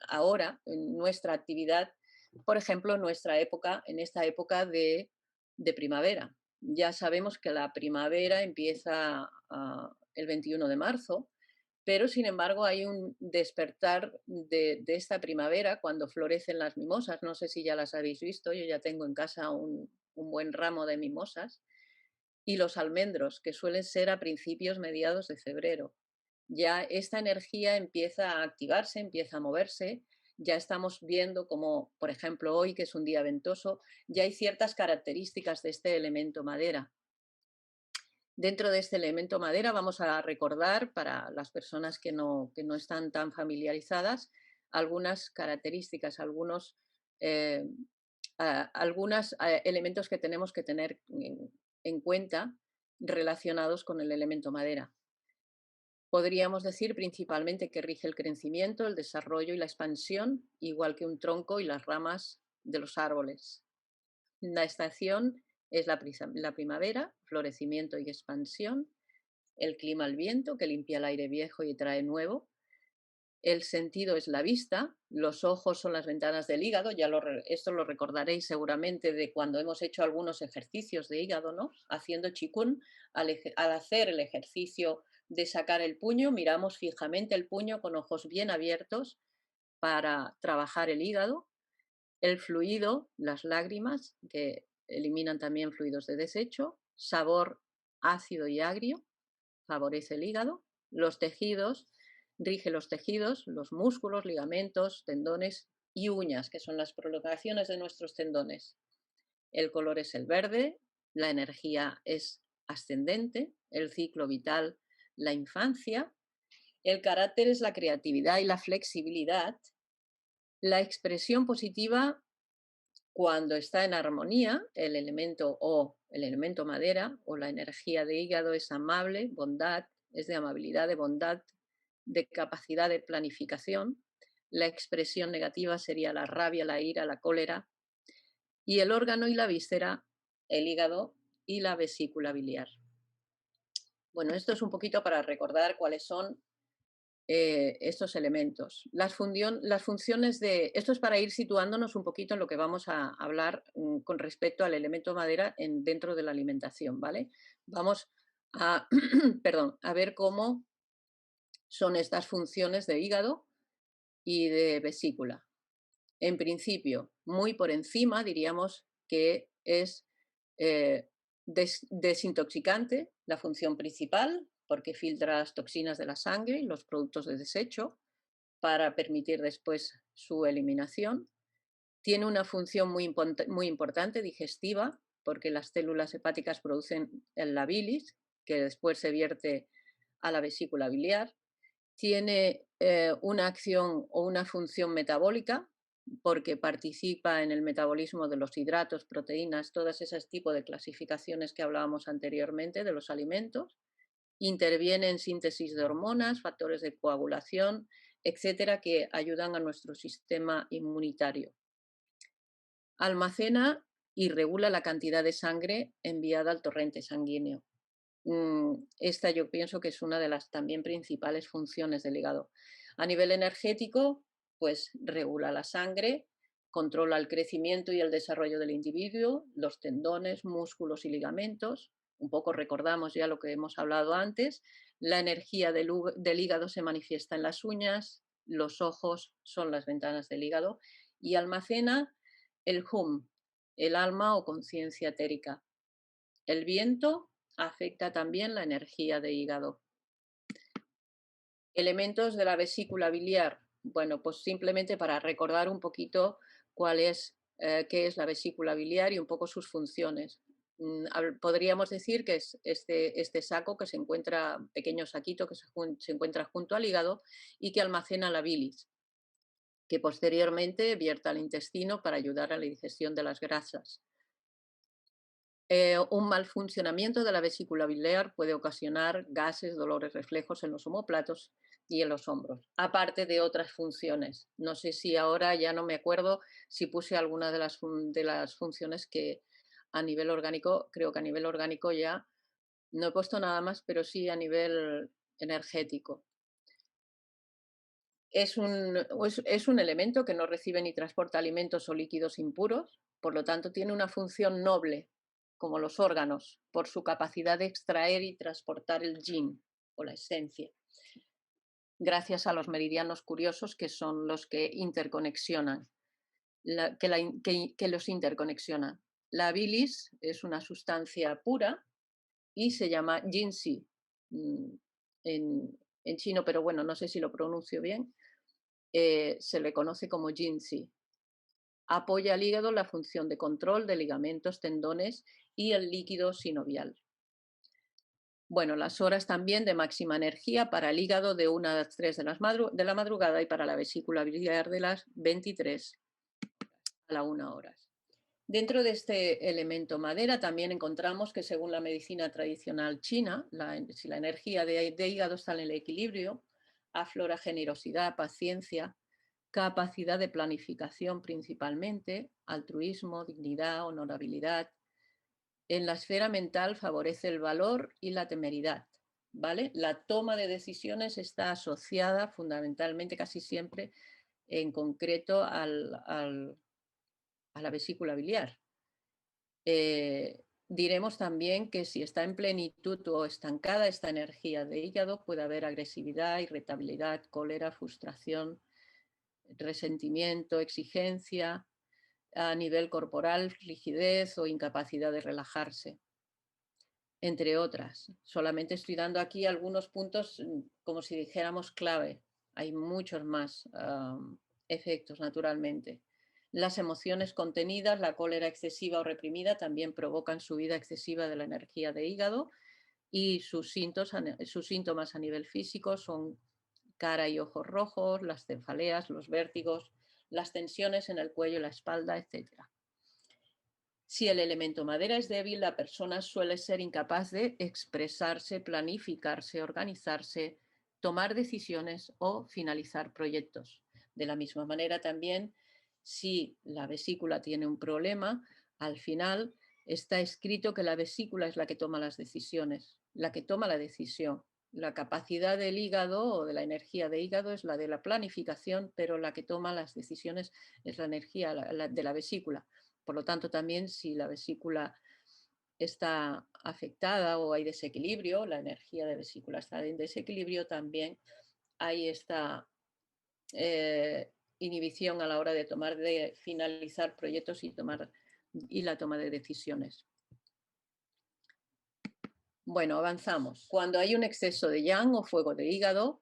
ahora en nuestra actividad, por ejemplo, en esta época de primavera. Ya sabemos que la primavera empieza el 21 de marzo, pero sin embargo hay un despertar de esta primavera cuando florecen las mimosas. No sé si ya las habéis visto, yo ya tengo en casa un buen ramo de mimosas. y los almendros, que suelen ser a principios, mediados de febrero. Ya esta energía empieza a activarse, empieza a moverse. Ya estamos viendo como, por ejemplo, hoy, que es un día ventoso, ya hay ciertas características de este elemento madera. Dentro de este elemento madera vamos a recordar, para las personas que no están tan familiarizadas, algunas características, algunos elementos que tenemos que tener en cuenta relacionados con el elemento madera. Podríamos decir principalmente que rige el crecimiento, el desarrollo y la expansión, igual que un tronco y las ramas de los árboles. La estación es la primavera, florecimiento y expansión. El clima, el viento, que limpia el aire viejo y trae nuevo. El sentido es la vista, los ojos son las ventanas del hígado, esto lo recordaréis seguramente de cuando hemos hecho algunos ejercicios de hígado, ¿no? Haciendo Qigong, al hacer el ejercicio de sacar el puño, miramos fijamente el puño con ojos bien abiertos para trabajar el hígado. El fluido, las lágrimas, que eliminan también fluidos de desecho. Sabor ácido y agrio, favorece el hígado. Los tejidos, rige los tejidos, los músculos, ligamentos, tendones y uñas, que son las prolongaciones de nuestros tendones. El color es el verde, la energía es ascendente, el ciclo vital, la infancia. El carácter es la creatividad y la flexibilidad. La expresión positiva, cuando está en armonía, el elemento madera o la energía de hígado es amable, bondad, es de amabilidad, de bondad, de capacidad de planificación. La expresión negativa sería la rabia, la ira, la cólera. Y el órgano y la víscera, el hígado y la vesícula biliar. Bueno, esto es un poquito para recordar cuáles son estos elementos. Las funciones de... Esto es para ir situándonos un poquito en lo que vamos a hablar con respecto al elemento madera dentro de la alimentación, ¿vale? Vamos a, a ver cómo son estas funciones de hígado y de vesícula. En principio, muy por encima, diríamos que es desintoxicante, la función principal, porque filtra las toxinas de la sangre y los productos de desecho para permitir después su eliminación. Tiene una función muy importante digestiva, porque las células hepáticas producen la bilis, que después se vierte a la vesícula biliar. Tiene una acción o una función metabólica, porque participa en el metabolismo de los hidratos, proteínas, todas esas tipos de clasificaciones que hablábamos anteriormente de los alimentos. Interviene en síntesis de hormonas, factores de coagulación, etcétera, que ayudan a nuestro sistema inmunitario. Almacena y regula la cantidad de sangre enviada al torrente sanguíneo. Esta yo pienso que es una de las también principales funciones del hígado. A nivel energético, pues regula la sangre, controla el crecimiento y el desarrollo del individuo, los tendones, músculos y ligamentos. Un poco recordamos ya lo que hemos hablado antes. La energía del hígado se manifiesta en las uñas, los ojos son las ventanas del hígado y almacena el hum, el alma o conciencia etérica. El viento afecta también la energía de hígado. Elementos de la vesícula biliar. Bueno, pues simplemente para recordar un poquito qué es la vesícula biliar y un poco sus funciones. Podríamos decir que es este saco que se encuentra, pequeño saquito que se encuentra junto al hígado y que almacena la bilis, que posteriormente vierte al intestino para ayudar a la digestión de las grasas. Un mal funcionamiento de la vesícula biliar puede ocasionar gases, dolores, reflejos en los omóplatos y en los hombros, aparte de otras funciones. No sé si ahora, ya no me acuerdo si puse alguna de las funciones que a nivel orgánico, creo que a nivel orgánico ya no he puesto nada más, pero sí a nivel energético. Es un elemento que no recibe ni transporta alimentos o líquidos impuros, por lo tanto tiene una función noble, como los órganos, por su capacidad de extraer y transportar el yin o la esencia, gracias a los meridianos curiosos que son los que interconexionan, que los interconexionan. La bilis es una sustancia pura y se llama Jinsi en chino, pero bueno, no sé si lo pronuncio bien. Se le conoce como Jinsi. Apoya al hígado la función de control de ligamentos, tendones y el líquido sinovial. Bueno, las horas también de máxima energía para el hígado de 1 a las 3 de la madrugada y para la vesícula biliar de las 23 a la 1 horas. Dentro de este elemento madera también encontramos que según la medicina tradicional china, si la energía de hígado está en el equilibrio, aflora generosidad, paciencia, capacidad de planificación principalmente, altruismo, dignidad, honorabilidad. En la esfera mental favorece el valor y la temeridad, ¿vale? La toma de decisiones está asociada fundamentalmente, casi siempre, en concreto a la vesícula biliar. Diremos también que si está en plenitud o estancada esta energía de hígado, puede haber agresividad, irritabilidad, cólera, frustración, resentimiento, exigencia, a nivel corporal, rigidez o incapacidad de relajarse, entre otras. Solamente estoy dando aquí algunos puntos como si dijéramos clave. Hay muchos más efectos, naturalmente. Las emociones contenidas, la cólera excesiva o reprimida también provocan subida excesiva de la energía de hígado y sus síntomas a nivel físico son cara y ojos rojos, las cefaleas, los vértigos, las tensiones en el cuello y la espalda, etc. Si el elemento madera es débil, la persona suele ser incapaz de expresarse, planificarse, organizarse, tomar decisiones o finalizar proyectos. De la misma manera también, si la vesícula tiene un problema, al final está escrito que la vesícula es la que toma las decisiones, la que toma la decisión. La capacidad del hígado o de la energía de hígado es la de la planificación, pero la que toma las decisiones es la energía de la vesícula. Por lo tanto, también si la vesícula está afectada o hay desequilibrio, la energía de vesícula está en desequilibrio, también hay esta inhibición a la hora de finalizar proyectos y la toma de decisiones. Bueno, avanzamos. Cuando hay un exceso de yang o fuego de hígado,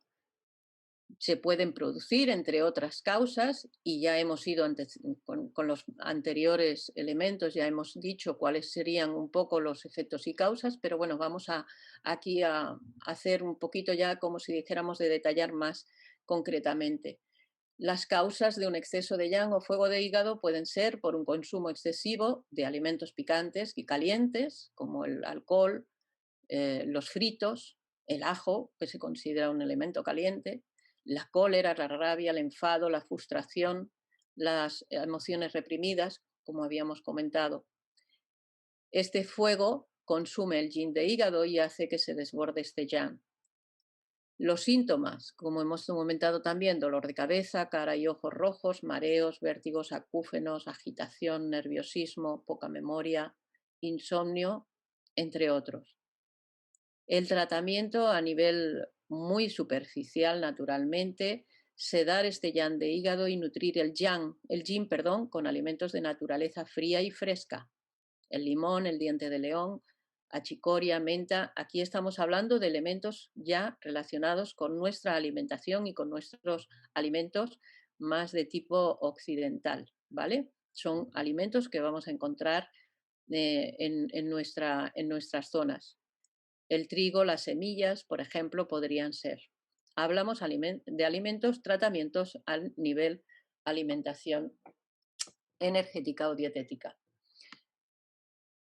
se pueden producir, entre otras causas, y ya hemos ido antes, con los anteriores elementos, ya hemos dicho cuáles serían un poco los efectos y causas, pero bueno, vamos aquí a hacer un poquito ya como si dijéramos de detallar más concretamente. Las causas de un exceso de yang o fuego de hígado pueden ser por un consumo excesivo de alimentos picantes y calientes, como el alcohol, los fritos, el ajo, que se considera un elemento caliente, la cólera, la rabia, el enfado, la frustración, las emociones reprimidas, como habíamos comentado. Este fuego consume el yin de hígado y hace que se desborde este yang. Los síntomas, como hemos comentado también, dolor de cabeza, cara y ojos rojos, mareos, vértigos, acúfenos, agitación, nerviosismo, poca memoria, insomnio, entre otros. El tratamiento a nivel muy superficial, naturalmente, sedar este yang de hígado y nutrir el yin, con alimentos de naturaleza fría y fresca. El limón, el diente de león, achicoria, menta. Aquí estamos hablando de elementos ya relacionados con nuestra alimentación y con nuestros alimentos más de tipo occidental, ¿vale? Son alimentos que vamos a encontrar en nuestras zonas. El trigo, las semillas, por ejemplo, podrían ser. Hablamos de alimentos, tratamientos a nivel alimentación energética o dietética.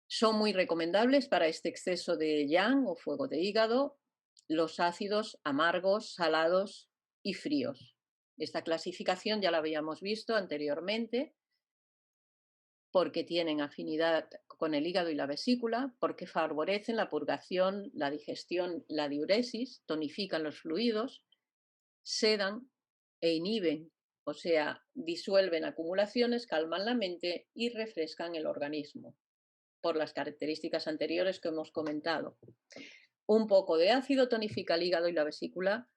Son muy recomendables para este exceso de yang o fuego de hígado los ácidos amargos, salados y fríos. Esta clasificación ya la habíamos visto anteriormente porque tienen afinidad con el hígado y la vesícula, porque favorecen la purgación, la digestión, la diuresis, tonifican los fluidos, sedan e inhiben, o sea, disuelven acumulaciones, calman la mente y refrescan el organismo, por las características anteriores que hemos comentado. Un poco de ácido tonifica el hígado y la vesícula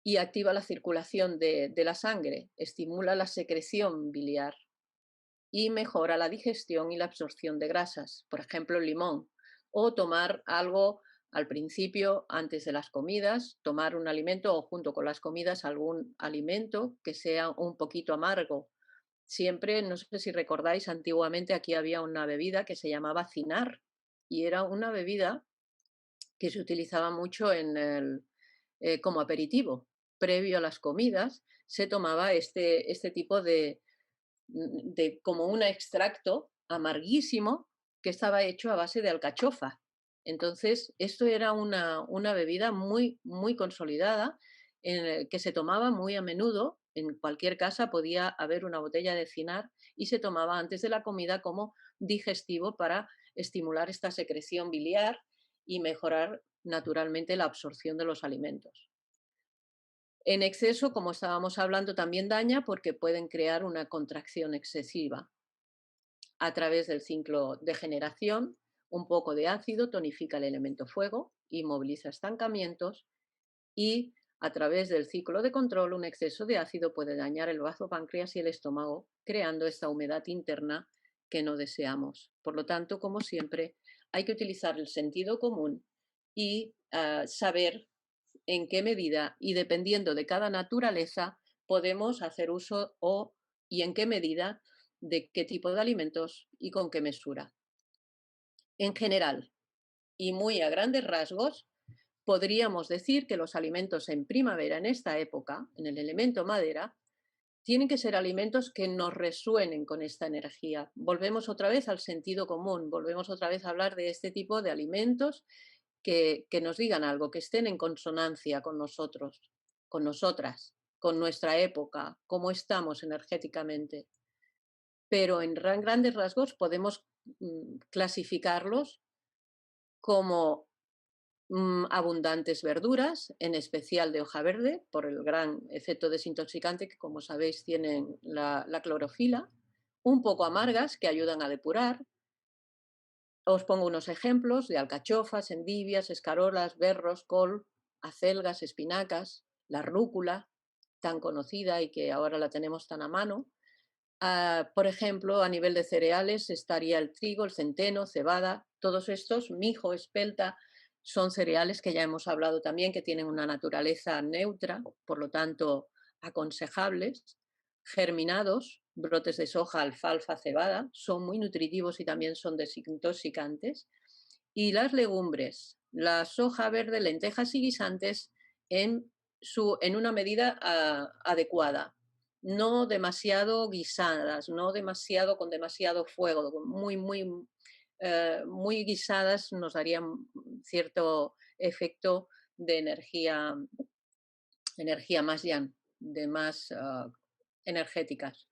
y activa la circulación de la sangre, estimula la secreción biliar y mejora la digestión y la absorción de grasas. Por ejemplo, el limón o tomar algo al principio, antes de las comidas, tomar un alimento o junto con las comidas algún alimento que sea un poquito amargo. Siempre, no sé si recordáis, antiguamente aquí había una bebida que se llamaba cinar y era una bebida que se utilizaba mucho como aperitivo. Previo a las comidas se tomaba este tipo de como un extracto amarguísimo que estaba hecho a base de alcachofa. Entonces, esto era una bebida muy, muy consolidada que se tomaba muy a menudo. En cualquier casa podía haber una botella de cinar y se tomaba antes de la comida como digestivo para estimular esta secreción biliar y mejorar naturalmente la absorción de los alimentos. En exceso, como estábamos hablando, también daña porque pueden crear una contracción excesiva. A través del ciclo de generación, un poco de ácido tonifica el elemento fuego y moviliza estancamientos, y a través del ciclo de control, un exceso de ácido puede dañar el bazo páncreas y el estómago, creando esta humedad interna que no deseamos. Por lo tanto, como siempre, hay que utilizar el sentido común y saber en qué medida y dependiendo de cada naturaleza podemos hacer uso y en qué medida de qué tipo de alimentos y con qué mesura. En general, y muy a grandes rasgos, podríamos decir que los alimentos en primavera, en esta época, en el elemento madera, tienen que ser alimentos que nos resuenen con esta energía. Volvemos otra vez al sentido común, volvemos otra vez a hablar de este tipo de alimentos que nos digan algo, que estén en consonancia con nosotros, con nosotras, con nuestra época, cómo estamos energéticamente. Pero en grandes rasgos podemos clasificarlos como abundantes verduras, en especial de hoja verde, por el gran efecto desintoxicante que, como sabéis, tienen la clorofila, un poco amargas, que ayudan a depurar. Os pongo unos ejemplos de alcachofas, endivias, escarolas, berros, col, acelgas, espinacas, la rúcula, tan conocida y que ahora la tenemos tan a mano. Por ejemplo, a nivel de cereales estaría el trigo, el centeno, cebada, todos estos, mijo, espelta, son cereales que ya hemos hablado también, que tienen una naturaleza neutra, por lo tanto aconsejables, germinados, brotes de soja, alfalfa, cebada, son muy nutritivos y también son desintoxicantes. Y las legumbres, la soja verde, lentejas y guisantes en una medida adecuada, no demasiado guisadas, no demasiado con demasiado fuego, muy guisadas nos darían cierto efecto de energía más ya, de más energéticas.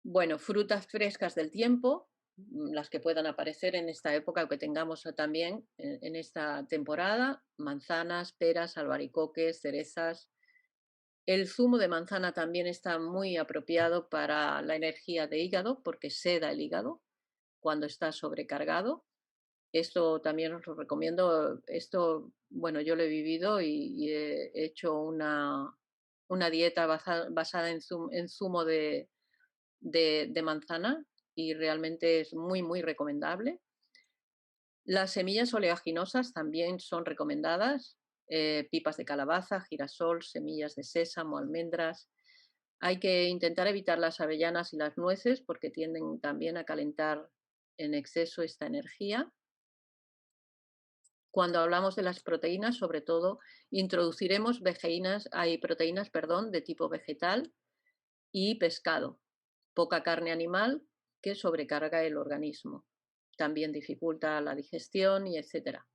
Bueno, frutas frescas del tiempo, las que puedan aparecer en esta época o que tengamos también en esta temporada, manzanas, peras, albaricoques, cerezas. El zumo de manzana también está muy apropiado para la energía de hígado porque seda el hígado cuando está sobrecargado. Esto también os lo recomiendo. Esto, bueno, yo lo he vivido y he hecho una dieta basada en zumo de manzana y realmente es muy, muy recomendable. Las semillas oleaginosas también son recomendadas, pipas de calabaza, girasol, semillas de sésamo, almendras. Hay que intentar evitar las avellanas y las nueces porque tienden también a calentar en exceso esta energía. Cuando hablamos de las proteínas, sobre todo, introduciremos proteínas, de tipo vegetal y pescado. Poca carne animal que sobrecarga el organismo. También dificulta la digestión y etcétera.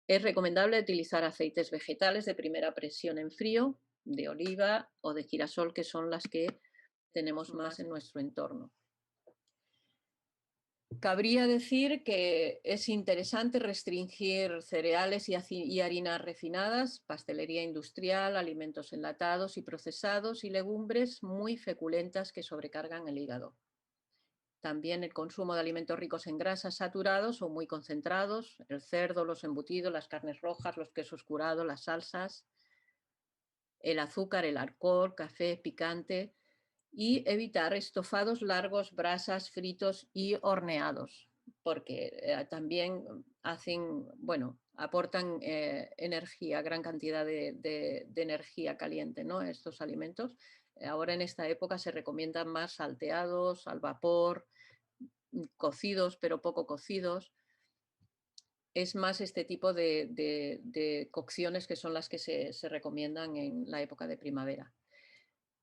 Es recomendable utilizar aceites vegetales de primera presión en frío, de oliva o de girasol, que son las que tenemos más en nuestro entorno. Cabría decir que es interesante restringir cereales y harinas refinadas, pastelería industrial, alimentos enlatados y procesados y legumbres muy feculentas que sobrecargan el hígado. También el consumo de alimentos ricos en grasas saturados o muy concentrados, el cerdo, los embutidos, las carnes rojas, los quesos curados, las salsas, el azúcar, el alcohol, café, picante, y evitar estofados largos, brasas, fritos y horneados. porque también hacen, bueno, aportan energía, gran cantidad de energía caliente, ¿no? Estos alimentos. Ahora en esta época se recomiendan más salteados, al vapor, cocidos, pero poco cocidos. Es más este tipo de cocciones que son las que se recomiendan en la época de primavera.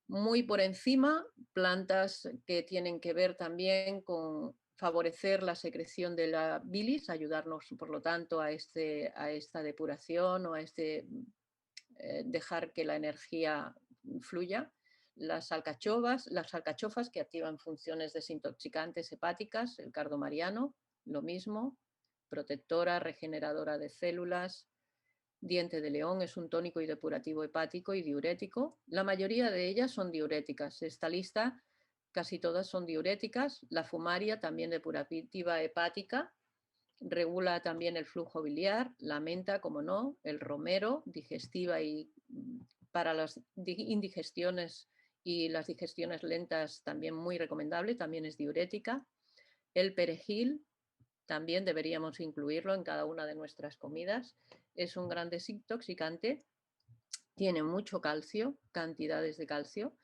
Muy por encima, plantas que tienen que ver también con favorecer la secreción de la bilis, ayudarnos, por lo tanto, a esta depuración o a dejar que la energía fluya. Las alcachofas que activan funciones desintoxicantes hepáticas, el cardomariano, lo mismo, protectora, regeneradora de células. Diente de león es un tónico y depurativo hepático y diurético. La mayoría de ellas son diuréticas. Esta lista, casi todas son diuréticas. La fumaria, también depurativa hepática, regula también el flujo biliar. La menta, como no. El romero, digestiva y para las indigestiones y las digestiones lentas también muy recomendable, también es diurética. El perejil, también deberíamos incluirlo en cada una de nuestras comidas. Es un gran desintoxicante, tiene mucho calcio, cantidades de calcio,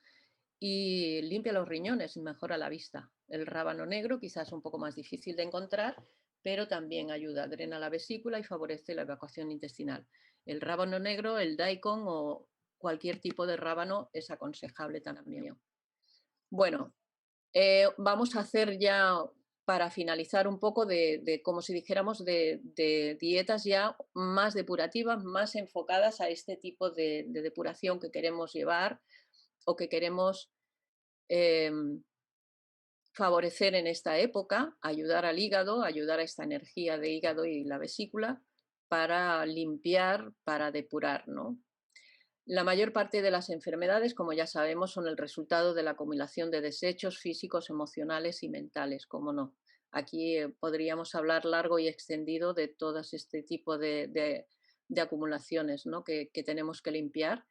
y limpia los riñones y mejora la vista. El rábano negro, quizás un poco más difícil de encontrar, pero también ayuda, drena la vesícula y favorece la evacuación intestinal. El rábano negro, el daikon o cualquier tipo de rábano es aconsejable también. Bueno, vamos a hacer ya, para finalizar un poco, como si dijéramos, de dietas ya más depurativas, más enfocadas a este tipo de depuración que queremos llevar o que queremos favorecer en esta época, ayudar al hígado, ayudar a esta energía de hígado y la vesícula para limpiar, para depurar, ¿no? La mayor parte de las enfermedades, como ya sabemos, son el resultado de la acumulación de desechos físicos, emocionales y mentales, como no. Aquí podríamos hablar largo y extendido de todo este tipo de acumulaciones, ¿no? que tenemos que limpiar.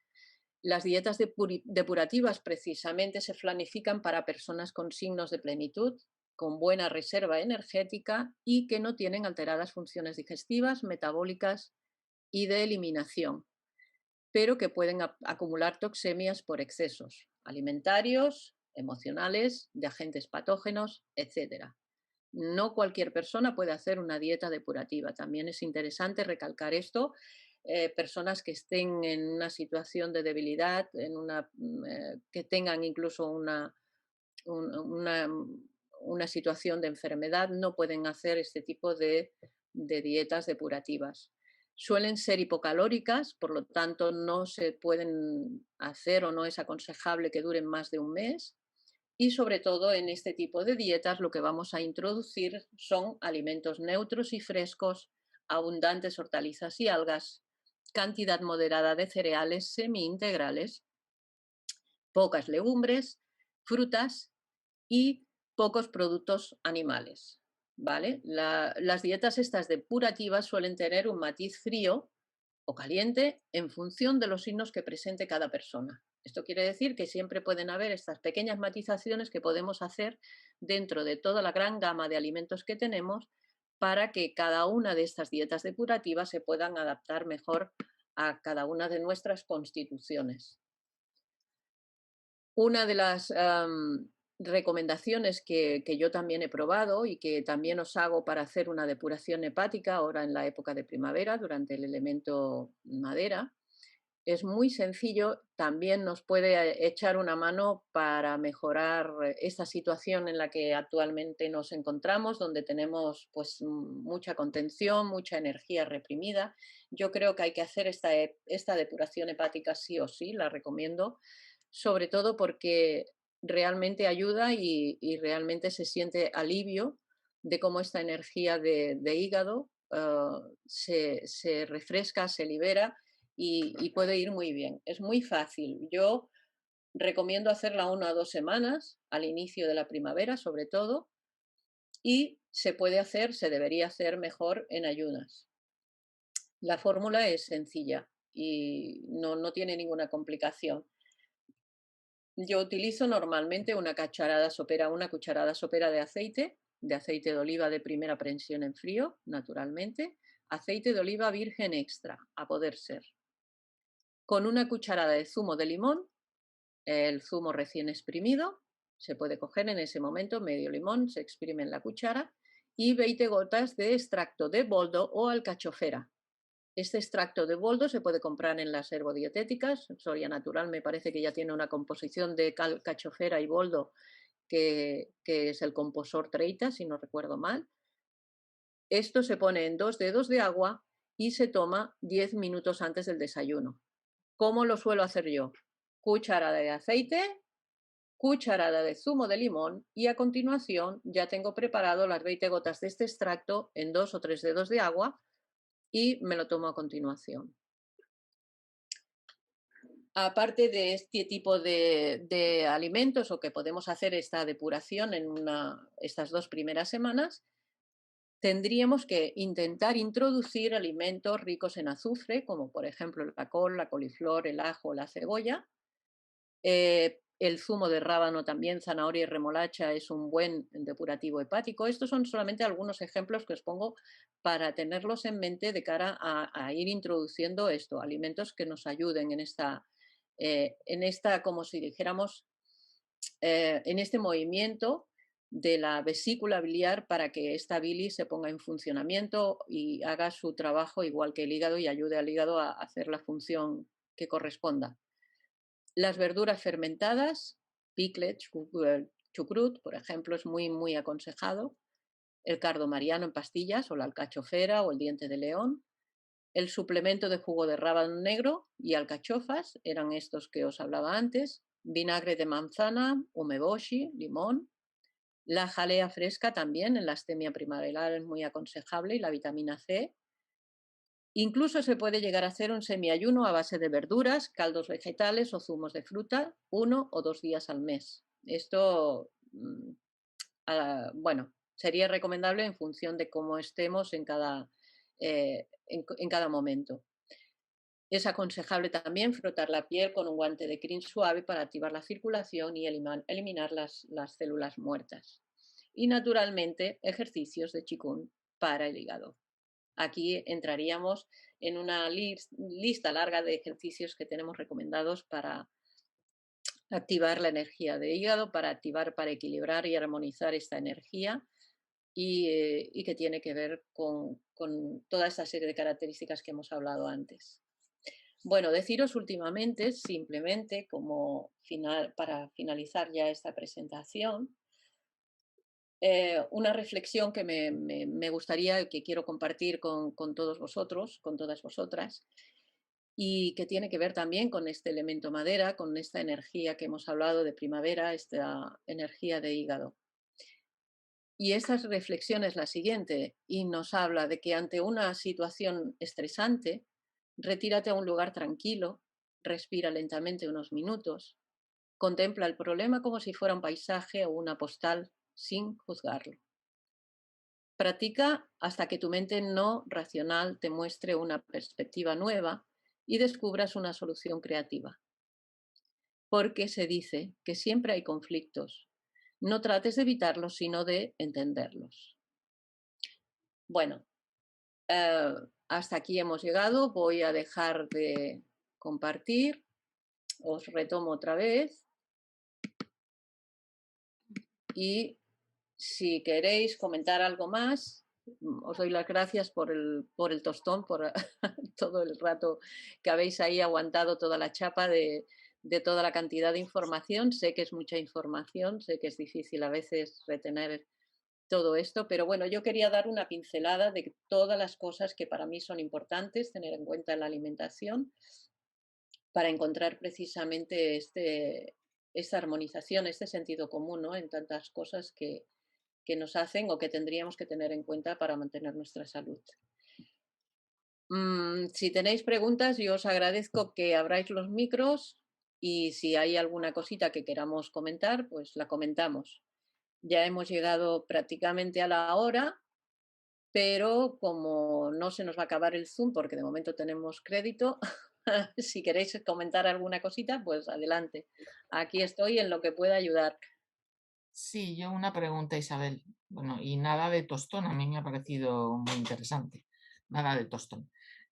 Las dietas depurativas precisamente se planifican para personas con signos de plenitud, con buena reserva energética y que no tienen alteradas funciones digestivas, metabólicas y de eliminación, pero que pueden acumular toxemias por excesos alimentarios, emocionales, de agentes patógenos, etc. No cualquier persona puede hacer una dieta depurativa. También es interesante recalcar esto. Personas que estén en una situación de debilidad, que tengan incluso una situación de enfermedad, no pueden hacer este tipo de dietas depurativas. Suelen ser hipocalóricas, por lo tanto no se pueden hacer o no es aconsejable que duren más de un mes. Y sobre todo en este tipo de dietas lo que vamos a introducir son alimentos neutros y frescos, abundantes hortalizas y algas, cantidad moderada de cereales semi-integrales, pocas legumbres, frutas y pocos productos animales. ¿Vale? Las dietas estas depurativas suelen tener un matiz frío o caliente en función de los signos que presente cada persona. Esto quiere decir que siempre pueden haber estas pequeñas matizaciones que podemos hacer dentro de toda la gran gama de alimentos que tenemos para que cada una de estas dietas depurativas se puedan adaptar mejor a cada una de nuestras constituciones. Una de las recomendaciones que yo también he probado y que también os hago para hacer una depuración hepática ahora en la época de primavera, durante el elemento madera, es muy sencillo, también nos puede echar una mano para mejorar esta situación en la que actualmente nos encontramos, donde tenemos pues mucha contención, mucha energía reprimida. Yo creo que hay que hacer esta depuración hepática sí o sí, la recomiendo, sobre todo porque realmente ayuda y realmente se siente alivio de cómo esta energía de hígado se refresca, se libera y puede ir muy bien. Es muy fácil. Yo recomiendo hacerla 1 a 2 semanas, al inicio de la primavera sobre todo, y se puede hacer, se debería hacer mejor en ayunas. La fórmula es sencilla y no tiene ninguna complicación. Yo utilizo normalmente una cucharada sopera de aceite de aceite de oliva de primera prensión en frío, naturalmente, aceite de oliva virgen extra, a poder ser, con una cucharada de zumo de limón, el zumo recién exprimido, se puede coger en ese momento medio limón, se exprime en la cuchara, y 20 gotas de extracto de boldo o alcachofera. Este extracto de boldo se puede comprar en las herbodietéticas. Soria Natural me parece que ya tiene una composición de alcachofera y boldo que es el composor 30, si no recuerdo mal. Esto se pone en 2 dedos de agua y se toma 10 minutos antes del desayuno. ¿Cómo lo suelo hacer yo? Cucharada de aceite, cucharada de zumo de limón y a continuación ya tengo preparado las 20 gotas de este extracto en 2 o 3 dedos de agua y me lo tomo a continuación. Aparte de este tipo de alimentos o que podemos hacer esta depuración en estas 2 primeras semanas, tendríamos que intentar introducir alimentos ricos en azufre, como por ejemplo la col, la coliflor, el ajo, la cebolla. El zumo de rábano también, zanahoria y remolacha es un buen depurativo hepático. Estos son solamente algunos ejemplos que os pongo para tenerlos en mente de cara a ir introduciendo esto, alimentos que nos ayuden en esta, como si dijéramos, en este movimiento de la vesícula biliar para que esta bilis se ponga en funcionamiento y haga su trabajo igual que el hígado y ayude al hígado a hacer la función que corresponda. Las verduras fermentadas, pickle, chucrut, por ejemplo, es muy, muy aconsejado. El cardo mariano en pastillas o la alcachofera o el diente de león. El suplemento de jugo de rábano negro y alcachofas eran estos que os hablaba antes. Vinagre de manzana, umeboshi, limón. La jalea fresca también en la astemia primaveral es muy aconsejable y la vitamina C. Incluso se puede llegar a hacer un semiayuno a base de verduras, caldos vegetales o zumos de fruta 1 o 2 días al mes. Esto, bueno, sería recomendable en función de cómo estemos en cada momento. Es aconsejable también frotar la piel con un guante de crin suave para activar la circulación y eliminar las células muertas. Y naturalmente ejercicios de Qigong para el hígado. Aquí entraríamos en una lista larga de ejercicios que tenemos recomendados para activar la energía de hígado, para equilibrar y armonizar esta energía y que tiene que ver con toda esa serie de características que hemos hablado antes. Bueno, deciros últimamente, simplemente para finalizar ya esta presentación, una reflexión que me gustaría, que quiero compartir con todos vosotros, con todas vosotras, y que tiene que ver también con este elemento madera, con esta energía que hemos hablado de primavera, esta energía de hígado. Y esta reflexión es la siguiente, y nos habla de que ante una situación estresante, retírate a un lugar tranquilo, respira lentamente unos minutos, contempla el problema como si fuera un paisaje o una postal sin juzgarlo. Practica hasta que tu mente no racional te muestre una perspectiva nueva y descubras una solución creativa. Porque se dice que siempre hay conflictos. No trates de evitarlos, sino de entenderlos. Bueno, hasta aquí hemos llegado. Voy a dejar de compartir. Os retomo otra vez. Y si queréis comentar algo más, os doy las gracias por el tostón, por todo el rato que habéis ahí aguantado toda la chapa de toda la cantidad de información. Sé que es mucha información, sé que es difícil a veces retener todo esto, pero bueno, yo quería dar una pincelada de todas las cosas que para mí son importantes tener en cuenta en la alimentación para encontrar precisamente esta armonización, este sentido común, ¿no?, en tantas cosas que nos hacen o que tendríamos que tener en cuenta para mantener nuestra salud. Si tenéis preguntas, yo os agradezco que abráis los micros y si hay alguna cosita que queramos comentar, pues la comentamos. Ya hemos llegado prácticamente a la hora, pero como no se nos va a acabar el Zoom, porque de momento tenemos crédito, si queréis comentar alguna cosita, pues adelante. Aquí estoy en lo que pueda ayudar.
Sí, yo una pregunta, Isabel. Bueno, y nada de tostón, a mí me ha parecido muy interesante. Nada de tostón.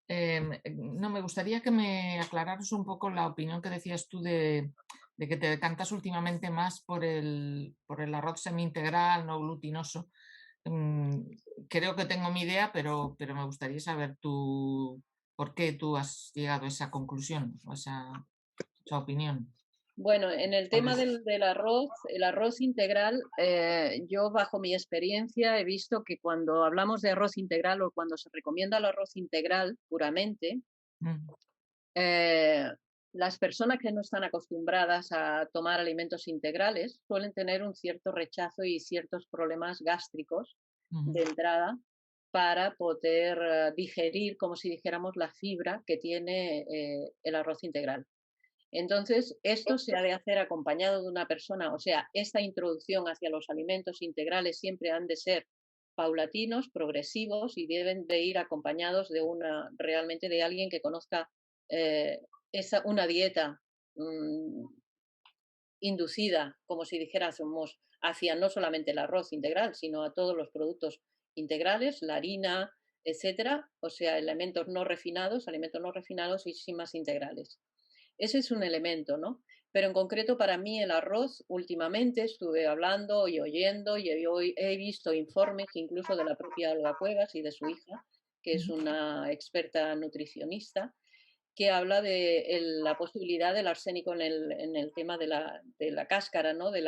No, me gustaría que me aclararas un poco la opinión que decías tú de que te decantas últimamente más por el arroz semi-integral, no glutinoso. Mm, Creo que tengo mi idea, pero me gustaría saber tú por qué tú has llegado a esa conclusión o a esa opinión.
Bueno, en el
¿Cuál
tema
es?
del arroz, el arroz integral, yo bajo mi experiencia he visto que cuando hablamos de arroz integral o cuando se recomienda el arroz integral puramente,
Mm,
eh, las personas que no están acostumbradas a tomar alimentos integrales suelen tener un cierto rechazo y ciertos problemas gástricos
mm,
de entrada para poder digerir, como si dijéramos, la fibra que tiene el arroz integral. Entonces, esto se ha de hacer acompañado de una persona, o sea, esta introducción hacia los alimentos integrales siempre han de ser paulatinos, progresivos y deben de ir acompañados de realmente de alguien que conozca una dieta mmm, inducida, como si dijéramos, hacia no solamente el arroz integral, sino a todos los productos integrales, la harina, etcétera, o sea, alimentos no refinados y sin más integrales. Ese es un elemento, ¿no? Pero en concreto para mí el arroz, últimamente estuve hablando y oyendo y he visto informes incluso de la propia Olga Cuevas y de su hija, que es
mm,
una experta nutricionista, que habla de la posibilidad del arsénico en el tema de la cáscara, ¿no? De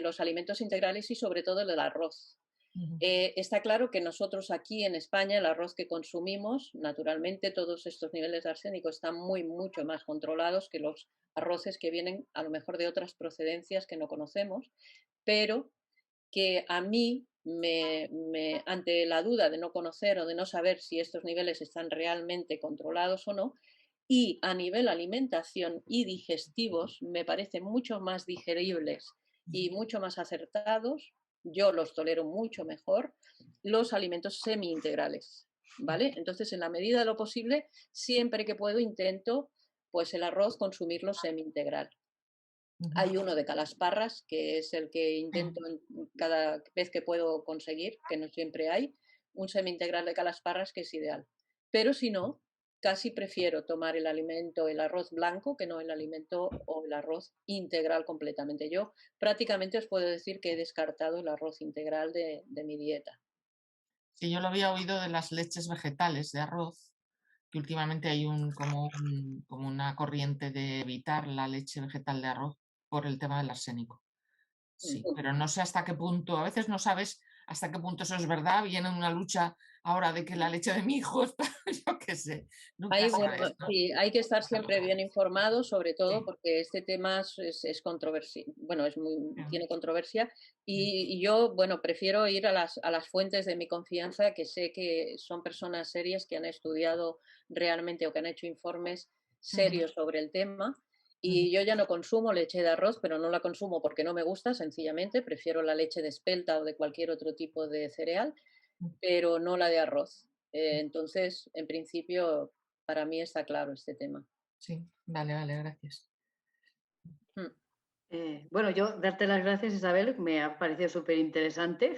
los alimentos integrales y sobre todo del arroz.
mm,
Está claro que nosotros aquí en España el arroz que consumimos, naturalmente todos estos niveles de arsénico están mucho más controlados que los arroces que vienen a lo mejor de otras procedencias que no conocemos, pero que a mí, ante la duda de no conocer o de no saber si estos niveles están realmente controlados o no, y a nivel alimentación y digestivos, me parecen mucho más digeribles y mucho más acertados, yo los tolero mucho mejor, los alimentos semi-integrales, ¿vale? Entonces, en la medida de lo posible, siempre que puedo intento, pues el arroz consumirlo semi-integral.
mm,
Hay uno de calasparras, que es el que intento
mm.
cada vez que puedo conseguir, que no siempre hay, un semi-integral de calasparras que es ideal. Pero si no, casi prefiero tomar el alimento, el arroz blanco, que no el alimento o el arroz integral completamente. Yo prácticamente os puedo decir que he descartado el arroz integral de mi dieta.
Sí, yo lo había oído de las leches vegetales de arroz, que últimamente hay como una corriente de evitar la leche vegetal de arroz por el tema del arsénico.
Mm.
Sí, pero no sé hasta qué punto, a veces no sabes hasta qué punto eso es verdad, viene una lucha ahora de que la leche de mi hijo está, yo qué sé, nunca
Bueno,
sabes, ¿no?
sí, hay que estar siempre bien informado, sobre todo
Sí,
porque este tema es bueno,
mm,
tiene controversia
mm,
y yo, bueno, prefiero ir a las fuentes de mi confianza, que sé que son personas serias que han estudiado realmente o que han hecho informes
mm,
serios sobre el tema.
mm,
Y yo ya no consumo leche de arroz, pero no la consumo porque no me gusta, sencillamente. Prefiero la leche de espelta o de cualquier otro tipo de cereal,
mm,
pero no la de arroz. Entonces, en principio, para mí está claro este tema.
sí, vale, vale, gracias.
Mm.
Bueno, yo darte las gracias, Isabel, me ha parecido súper interesante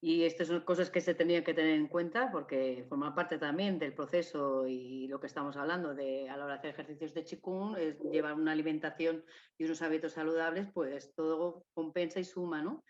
y estas son cosas que se tenían que tener en cuenta porque forma parte también del proceso y lo que estamos hablando de a la hora de hacer ejercicios de Qigong, es llevar una alimentación y unos hábitos saludables, pues todo compensa y suma, ¿no?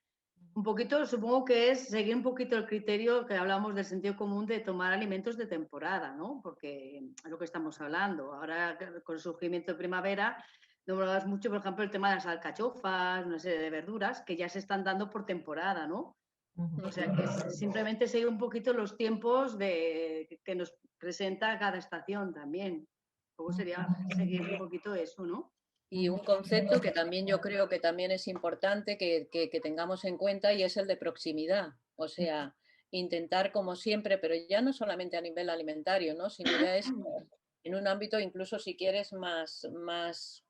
Un poquito, supongo que es seguir un poquito el criterio que hablamos del sentido común de tomar alimentos de temporada, ¿no? Porque es lo que estamos hablando. Ahora, con el surgimiento de primavera, nombrabas mucho, por ejemplo, el tema de las alcachofas, una serie de verduras que ya se están dando por temporada, ¿no?
Ujú.
O sea, que es simplemente seguir un poquito los tiempos que nos presenta cada estación también. Luego sería seguir un poquito eso, ¿no?
Y un concepto que también yo creo que también es importante que tengamos en cuenta y es el de proximidad. O sea, intentar como siempre, pero ya no solamente a nivel alimentario, ¿no? Sino ya es en un ámbito incluso si quieres más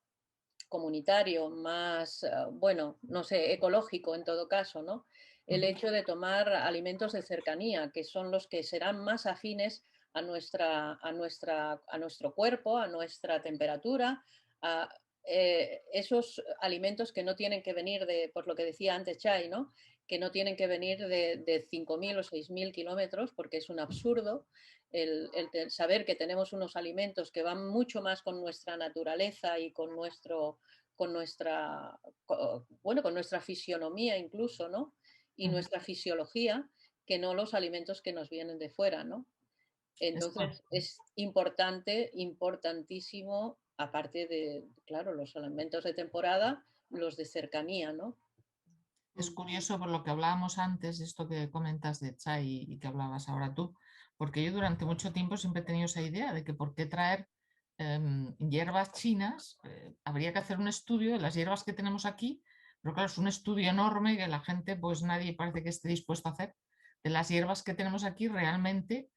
comunitario, más, bueno, no sé, ecológico en todo caso, ¿no? El hecho de tomar alimentos de cercanía, que son los que serán más afines a nuestro cuerpo, a nuestra temperatura, a, esos alimentos que no tienen que venir de, por lo que decía antes Chai, ¿no? Que no tienen que venir de 5.000 o 6.000 kilómetros, porque es un absurdo el saber que tenemos unos alimentos que van mucho más con nuestra naturaleza y con nuestra, bueno, con nuestra fisionomía incluso, ¿no? Y nuestra fisiología, que no los alimentos que nos vienen de fuera, ¿no? Entonces es importante, importantísimo, aparte de, claro, los alimentos de temporada, los de cercanía, ¿no?
Es curioso por lo que hablábamos antes, esto que comentas de chai y que hablabas ahora tú, porque yo durante mucho tiempo siempre he tenido esa idea de que por qué traer hierbas chinas, habría que hacer un estudio de las hierbas que tenemos aquí, pero claro, es un estudio enorme que la gente, pues nadie parece que esté dispuesto a hacer, de las hierbas que tenemos aquí realmente,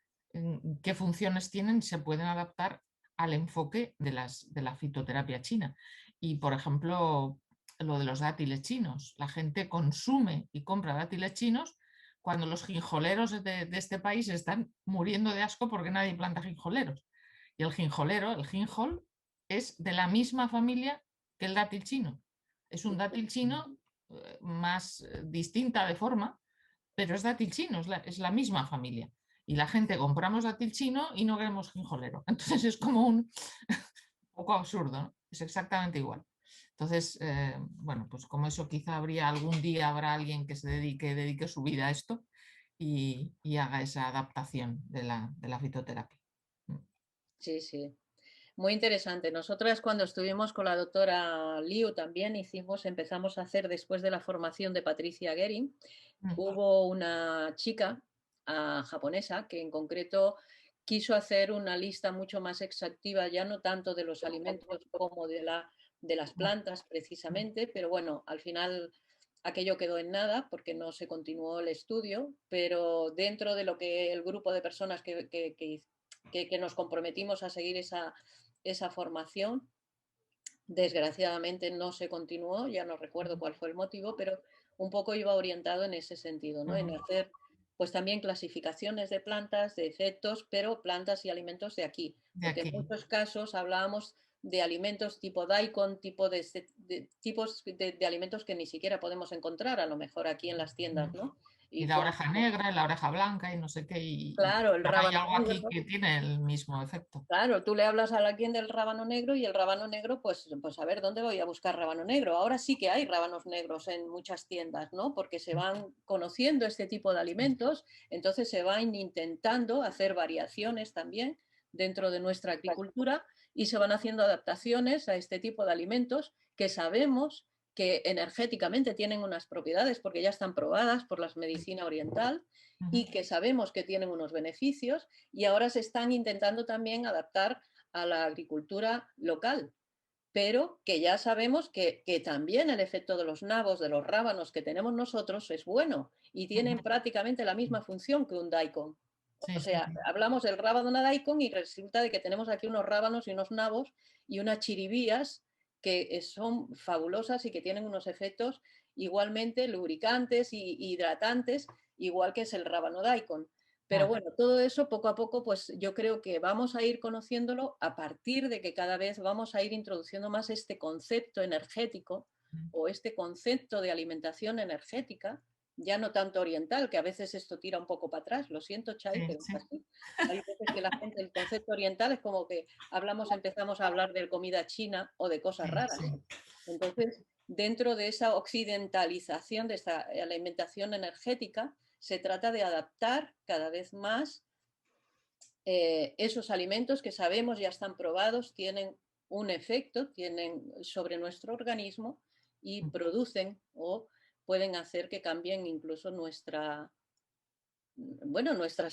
qué funciones tienen, se pueden adaptar al enfoque de la fitoterapia china. Y, por ejemplo, lo de los dátiles chinos. La gente consume y compra dátiles chinos cuando los ginjoleros de este país están muriendo de asco porque nadie planta ginjoleros. Y el ginjolero, el ginjol, es de la misma familia que el dátil chino. Es un dátil chino más distinta de forma, pero es dátil chino, es la misma familia. Y la gente compramos dátil chino y no queremos ginjolero. Entonces es como un poco absurdo, ¿no? Es exactamente igual. Entonces, bueno, pues como eso quizá habría algún día habrá alguien que dedique su vida a esto y haga esa adaptación de la fitoterapia.
Sí, sí. Muy interesante. Nosotras cuando estuvimos con la doctora Liu también empezamos a hacer después de la formación de Patricia Gering, hubo una chica japonesa que en concreto quiso hacer una lista mucho más exhaustiva, ya no tanto de los alimentos como de las plantas precisamente, pero bueno, al final aquello quedó en nada porque no se continuó el estudio, pero dentro de lo que el grupo de personas que nos comprometimos a seguir esa formación, desgraciadamente no se continuó, ya no recuerdo cuál fue el motivo, pero un poco iba orientado en ese sentido, ¿no? En hacer pues también clasificaciones de plantas, de efectos, pero plantas y alimentos de aquí, porque en muchos casos hablábamos de alimentos tipo daikon, tipos de alimentos que ni siquiera podemos encontrar a lo mejor aquí en las tiendas, ¿no?
Y la oreja negra, y la oreja blanca y no sé qué, y
claro, el
hay
rábano
algo aquí
negro.
que tiene el mismo efecto.
Claro, tú le hablas a alguien del rábano negro y el rábano negro, pues a ver, ¿dónde voy a buscar rábano negro? Ahora sí que hay rábanos negros en muchas tiendas, ¿no? Porque se van conociendo este tipo de alimentos, entonces se van intentando hacer variaciones también dentro de nuestra agricultura y se van haciendo adaptaciones a este tipo de alimentos que sabemos que energéticamente tienen unas propiedades porque ya están probadas por la medicina oriental y que sabemos que tienen unos beneficios y ahora se están intentando también adaptar a la agricultura local, pero que ya sabemos que también el efecto de los nabos, de los rábanos que tenemos nosotros es bueno y tienen prácticamente la misma función que un daikon. O sea, hablamos del rábano daikon y resulta de que tenemos aquí unos rábanos y unos nabos y unas chiribías que son fabulosas y que tienen unos efectos igualmente lubricantes y hidratantes, igual que es el rábano daikon. Pero bueno, todo eso poco a poco, pues yo creo que vamos a ir conociéndolo a partir de que cada vez vamos a ir introduciendo más este concepto energético o este concepto de alimentación energética, ya no tanto oriental, que a veces esto tira un poco para atrás, lo siento, Chay, pero es así. Hay veces que la gente, el concepto oriental es como que empezamos a hablar de comida china o de cosas raras. Entonces, dentro de esa occidentalización de esta alimentación energética, se trata de adaptar cada vez más esos alimentos que sabemos ya están probados, tienen un efecto sobre nuestro organismo y producen o pueden hacer que cambien incluso nuestras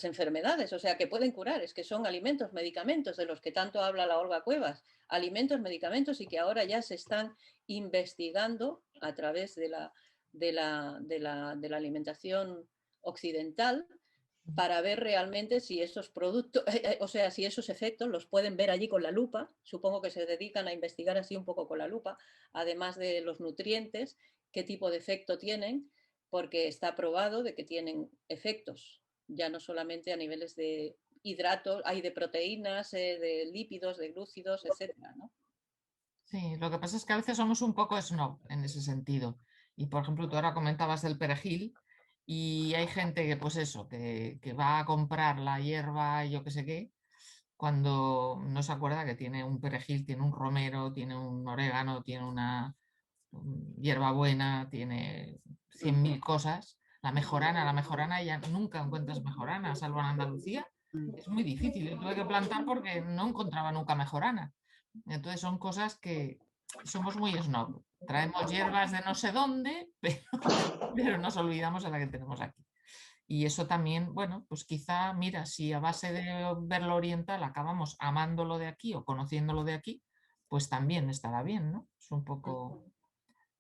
enfermedades, o sea, que pueden curar, es que son alimentos, medicamentos, de los que tanto habla la Olga Cuevas, alimentos, medicamentos, y que ahora ya se están investigando a través de la alimentación occidental para ver realmente si esos productos, o sea, si esos efectos los pueden ver allí con la lupa, supongo que se dedican a investigar así un poco con la lupa, además de los nutrientes, qué tipo de efecto tienen, porque está probado de que tienen efectos, ya no solamente a niveles de hidratos, hay de proteínas, de lípidos, de glúcidos, etcétera, ¿no?
Sí, lo que pasa es que a veces somos un poco snob en ese sentido. Y por ejemplo, tú ahora comentabas del perejil y hay gente que, pues eso, que va a comprar la hierba, yo qué sé qué, cuando no se acuerda que tiene un perejil, tiene un romero, tiene un orégano, tiene una hierbabuena, tiene 100.000 cosas. La mejorana ya nunca encuentras mejorana, salvo en Andalucía. Es muy difícil. Yo tuve que plantar porque no encontraba nunca mejorana. Entonces son cosas que somos muy snob. Traemos hierbas de no sé dónde, pero nos olvidamos de la que tenemos aquí. Y eso también, bueno, pues quizá, mira, si a base de verlo oriental acabamos amándolo de aquí o conociéndolo de aquí, pues también estará bien, ¿no? Es un poco,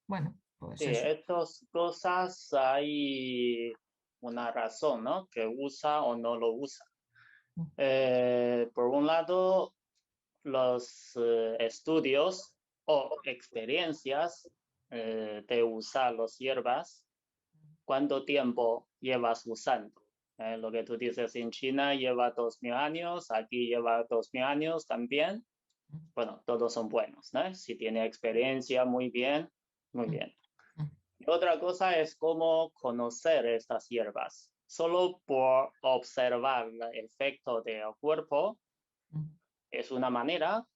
bueno, pues
Sí,
eso.
estas cosas hay una razón, ¿no? Que usa o no lo usa. Por un lado, los estudios o experiencias de usar las hierbas, ¿cuánto tiempo llevas usando? Lo que tú dices en China lleva 2000 años, aquí lleva 2000 años también. Bueno, todos son buenos, ¿no? Si tiene experiencia, muy bien, muy bien. Y otra cosa es cómo conocer estas hierbas. Solo por observar el efecto del cuerpo es una manera.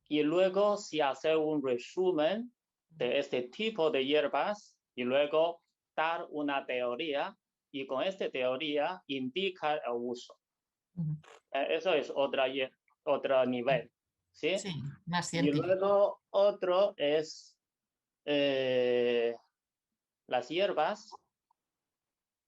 Y luego si hacer un resumen de este tipo de hierbas y luego dar una teoría y con esta teoría indicar el uso. Eso es otro nivel, ¿sí?
Sí, más
Y
científico.
luego otro es las hierbas.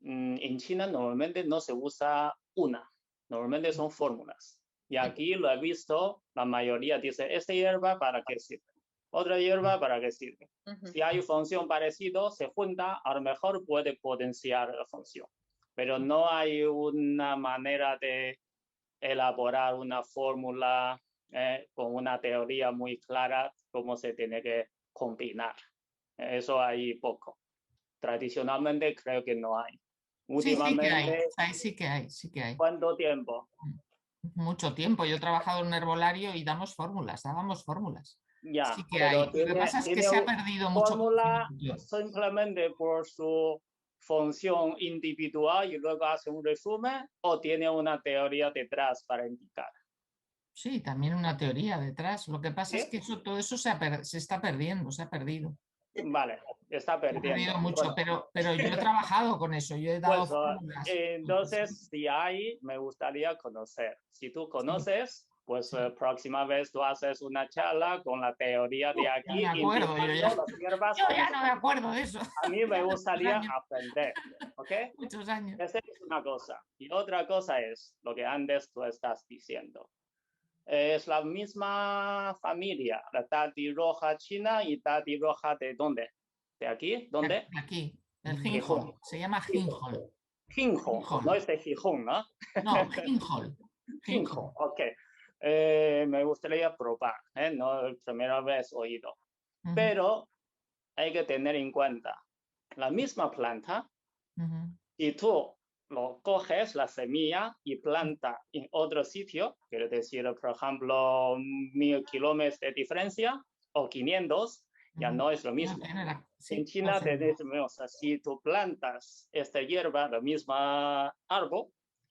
En China normalmente no se usa una, normalmente son fórmulas. Y aquí lo he visto, la mayoría dice, esta hierba para qué sirve, otra hierba para qué sirve. Si hay función parecida, se junta, a lo mejor puede potenciar la función. Pero no hay una manera de elaborar una fórmula con una teoría muy clara cómo se tiene que combinar. Eso hay poco. Tradicionalmente creo que no hay.
Sí, sí que hay,
Últimamente,
sí que hay, sí que hay.
¿cuánto tiempo?
Mucho tiempo. Yo he trabajado en un herbolario y dábamos fórmulas.
Ya,
Sí que hay.
pero
Lo que pasa es que
tiene
se ha perdido mucho
fórmula
conocimiento.
simplemente por su función individual y luego hace un resumen o tiene una teoría detrás para indicar.
Sí, también una teoría detrás. Lo que pasa es
¿Sí?
que todo eso se está perdiendo, se ha perdido.
Vale, está
Se ha perdido
perdiendo.
mucho,
Bueno,
pero yo he trabajado con eso, yo he dado
pues
fórmulas.
entonces, si hay, me gustaría conocer. Si tú
Sí,
conoces, pues
sí.
próxima vez tú haces una charla con la teoría de
Ya me
aquí,
acuerdo,
indicando las hierbas
yo
cómo
ya
se...
no me acuerdo de eso.
A mí me
Muchos
gustaría
años,
aprender, ¿ok?
muchos años.
Esa es una cosa. Y otra cosa es lo que antes tú estás diciendo. Es la misma familia, la tati roja china y tati roja de ¿dónde? ¿De aquí? ¿Dónde?
Aquí, el
Gijón.
Ginjol, se llama Ginjol.
Gijón, no
Ginjol.
es de Gijón, ¿no?
No, Ginjol.
Gijón,
Ginjol.
ok. Me gustaría probar, no es la primera vez oído.
Ujú,
Pero hay que tener en cuenta la misma planta
ujú,
y tú lo coges la semilla y planta en otro sitio, quiere decir, por ejemplo, 1000 kilómetros de diferencia o 500, ya
ujú.
no es lo
No
mismo.
tiene
En
sí, no
China
sé.
tenemos, si tú plantas esta hierba, la misma árbol,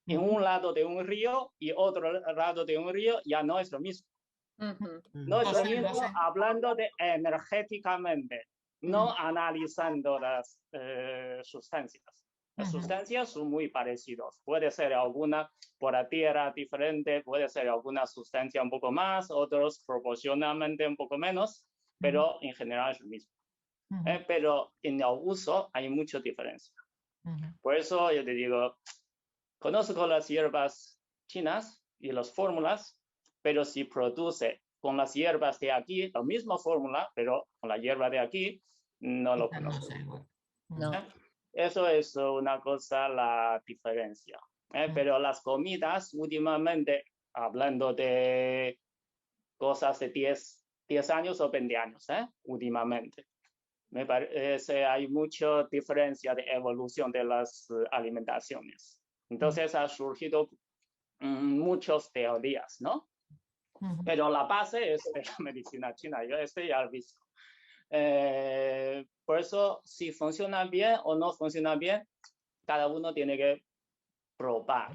en
Ujú.
un lado de un río y otro lado de un río, ya no es lo mismo. No es
Lo
lo
sé, lo
mismo
sé.
hablando de energéticamente, no analizando las sustancias. Las
Ujú,
sustancias son muy parecidas. Puede ser alguna por la tierra diferente, puede ser alguna sustancia un poco más, otros proporcionalmente un poco menos,
ujú,
pero en general es lo mismo.
ujú,
Pero en el uso hay mucha diferencia.
ujú,
Por eso yo te digo, conozco las hierbas chinas y las fórmulas, pero si produce con las hierbas de aquí la misma fórmula, pero con la hierba de aquí, no lo
quizás no
conozco.
sea igual.
No.
Eso es una cosa, la diferencia. Pero las comidas, últimamente, hablando de cosas de 10 años o 20 años, últimamente, me parece hay mucha diferencia de evolución de las alimentaciones. Entonces ha surgido muchas teorías, ¿no? Pero la base es de la medicina china, yo ya lo he visto. Por eso, si funciona bien o no funciona bien, cada uno tiene que probar.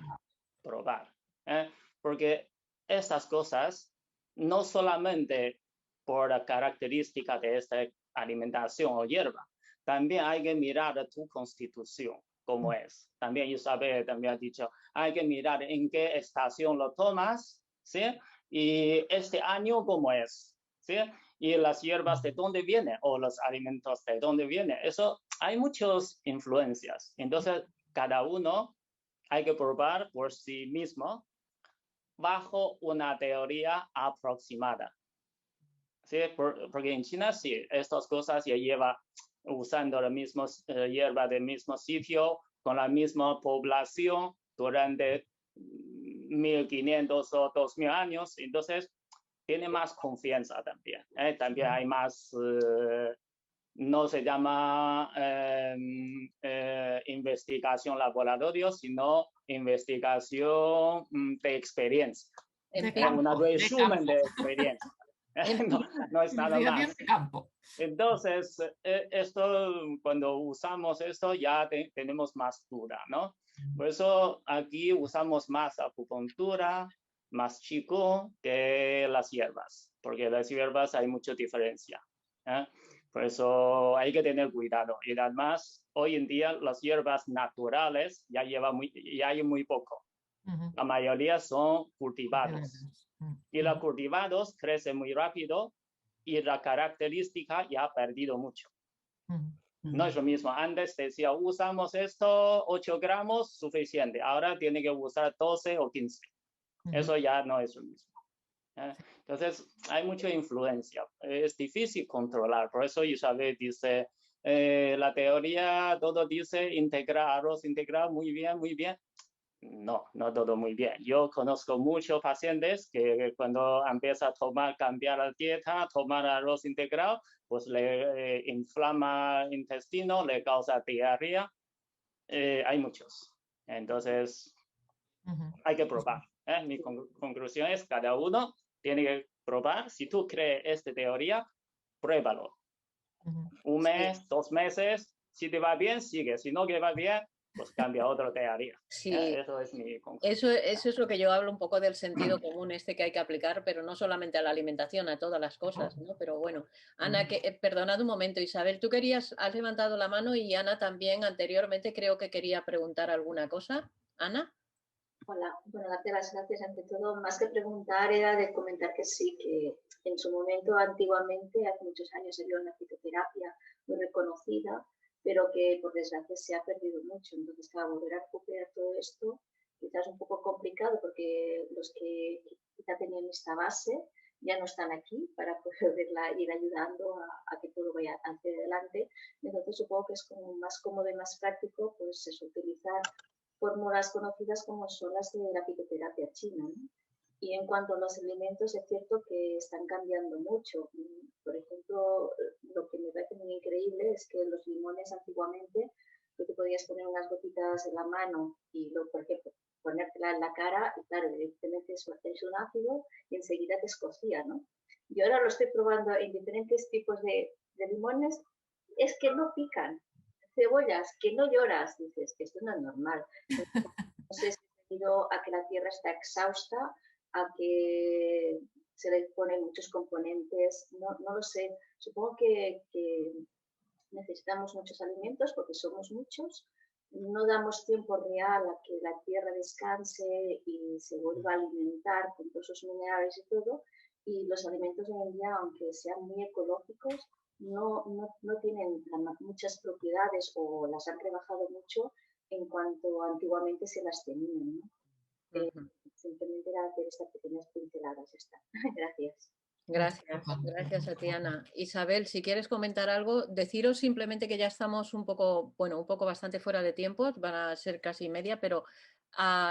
Porque estas cosas, no solamente por la característica de esta alimentación o hierba, también hay que mirar tu constitución, cómo es. También Isabel también ha dicho, hay que mirar en qué estación lo tomas, ¿sí? Y este año cómo es, ¿sí? Y las hierbas de dónde vienen o los alimentos de dónde vienen. Eso, hay muchas influencias. Entonces, cada uno hay que probar por sí mismo bajo una teoría aproximada. ¿Sí? Porque en China sí, estas cosas ya lleva usando la misma hierba del mismo sitio, con la misma población durante 1500 o 2000 años, entonces tiene más confianza también. También hay más, no se llama investigación laboratorio, sino investigación de experiencia. Un resumen de experiencia. No es nada más. Entonces, esto, cuando usamos esto, ya tenemos más duda, ¿no? Por eso aquí usamos más acupuntura, más qigong que las hierbas, porque las hierbas hay mucha diferencia. Por eso hay que tener cuidado. Y además, hoy en día las hierbas naturales ya hay muy poco. La mayoría son cultivados. Y los cultivados crecen muy rápido y la característica ya ha perdido mucho. No es lo mismo. Antes decía, usamos esto, 8 gramos, suficiente. Ahora tiene que usar 12 o 15. Eso ya no es lo mismo. Entonces, hay mucha influencia. Es difícil controlar. Por eso Isabel dice, la teoría, todo dice integrar, arroz integral, muy bien, muy bien. No todo muy bien. Yo conozco muchos pacientes que cuando empieza a cambiar la dieta, tomar arroz integral, pues le inflama el intestino, le causa diarrea. Hay muchos. Entonces, hay que probar. Mi conclusión es, cada uno tiene que probar. Si tú crees esta teoría, pruébalo. Un mes, 2 meses, si te va bien, sigue. Si no te va bien, pues cambia otra teoría.
Sí.
Eso es mi conclusión.
Eso es lo que yo hablo un poco del sentido común que hay que aplicar, pero no solamente a la alimentación, a todas las cosas, ¿no? Pero bueno, Ana, perdonad un momento, Isabel, tú has levantado la mano y Ana también anteriormente creo que quería preguntar alguna cosa. ¿Ana?
Hola, bueno, darte las gracias ante todo. Más que preguntar era de comentar que sí, que en su momento, antiguamente, hace muchos años, había una fitoterapia muy reconocida, pero que por desgracia se ha perdido mucho. Entonces, para volver a recuperar todo esto, quizás un poco complicado porque los que quizá tenían esta base ya no están aquí para poderla ir ayudando a que todo vaya hacia adelante. Entonces, supongo que es como más cómodo y más práctico pues eso, utilizar fórmulas conocidas como son las de la fitoterapia china, ¿no? Y en cuanto a los alimentos, es cierto que están cambiando mucho. Por ejemplo, lo que me parece muy increíble es que los limones antiguamente tú te podías poner unas gotitas en la mano y luego, por ejemplo, ponértela en la cara y claro, evidentemente es un ácido y enseguida te escocía, ¿no? Yo ahora lo estoy probando en diferentes tipos de limones, es que no pican. Cebollas, que no lloras, dices que esto no es normal. No sé si es debido a que la tierra está exhausta, a que se le ponen muchos componentes, no lo sé. Supongo que necesitamos muchos alimentos porque somos muchos, no damos tiempo real a que la tierra descanse y se vuelva a alimentar con todos esos minerales y todo, y los alimentos hoy en día, aunque sean muy ecológicos, no tienen muchas propiedades o las han rebajado mucho en cuanto antiguamente se las tenían, ¿no? Simplemente era hacer estas pequeñas pinceladas. Gracias.
Gracias a ti, Ana. Isabel, si quieres comentar algo, deciros simplemente que ya estamos un poco bastante fuera de tiempo, van a ser casi media, pero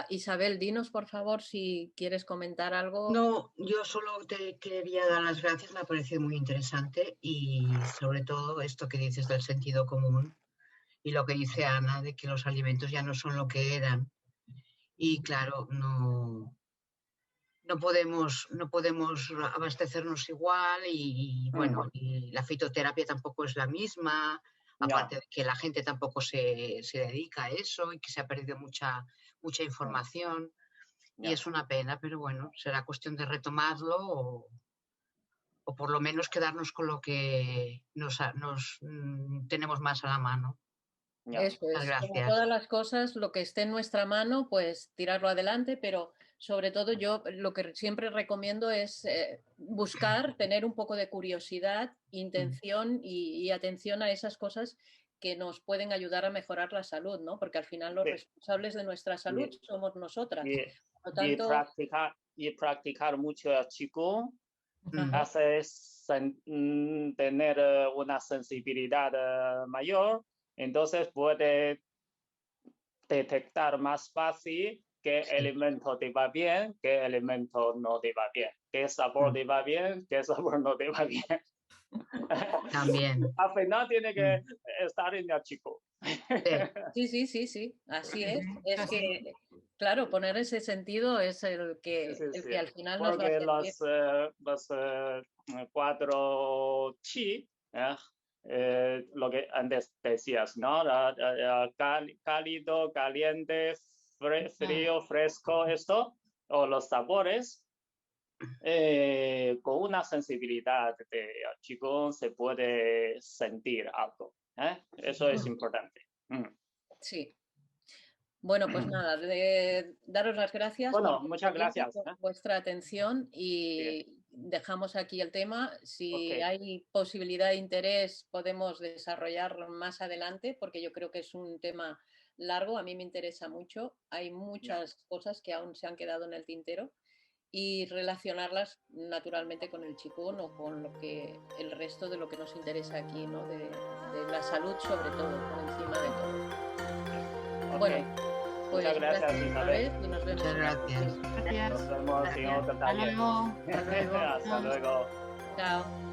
Isabel, dinos por favor si quieres comentar algo.
No, yo solo te quería dar las gracias, me ha parecido muy interesante y sobre todo esto que dices del sentido común y lo que dice Ana de que los alimentos ya no son lo que eran. Y claro, no no podemos abastecernos igual y bueno, y la fitoterapia tampoco es la misma, aparte de que la gente tampoco se dedica a eso y que se ha perdido mucha información y es una pena, pero bueno, será cuestión de retomarlo o por lo menos quedarnos con lo que tenemos más a la mano.
Eso es,
Gracias.
como todas las cosas, lo que esté en nuestra mano, pues tirarlo adelante, pero sobre todo yo lo que siempre recomiendo es buscar, tener un poco de curiosidad, intención y atención a esas cosas que nos pueden ayudar a mejorar la salud, ¿no? Porque al final los responsables de nuestra salud somos nosotras. Por lo tanto,
y practicar mucho el Qigong hace tener una sensibilidad mayor. Entonces puede detectar más fácil qué elemento te va bien, qué elemento no te va bien, qué sabor te va bien, qué sabor no te va bien.
También.
Al final tiene que estar en el chico.
Sí, así es. Es que, claro, poner ese sentido es el que al final nos va a servir.
Los 4 chi, lo que antes decías, ¿no? Cálido, caliente, frío, fresco, esto, o los sabores, con una sensibilidad de Qigong se puede sentir algo. Eso es importante.
Sí. Bueno, pues nada, daros las gracias
muchas gracias
por vuestra atención y dejamos aquí el tema. Si hay posibilidad de interés, podemos desarrollarlo más adelante, porque yo creo que es un tema largo, a mí me interesa mucho. Hay muchas cosas que aún se han quedado en el tintero y relacionarlas naturalmente con el Qigong o con el resto de lo que nos interesa aquí, ¿no? De la salud sobre todo, por encima de todo. Bueno, pues
muchas gracias, Isabel.
Y nos vemos.
Muchas gracias.
Gracias.
Nos vemos en otro taller.
Hasta luego.
Hasta luego.
Chao.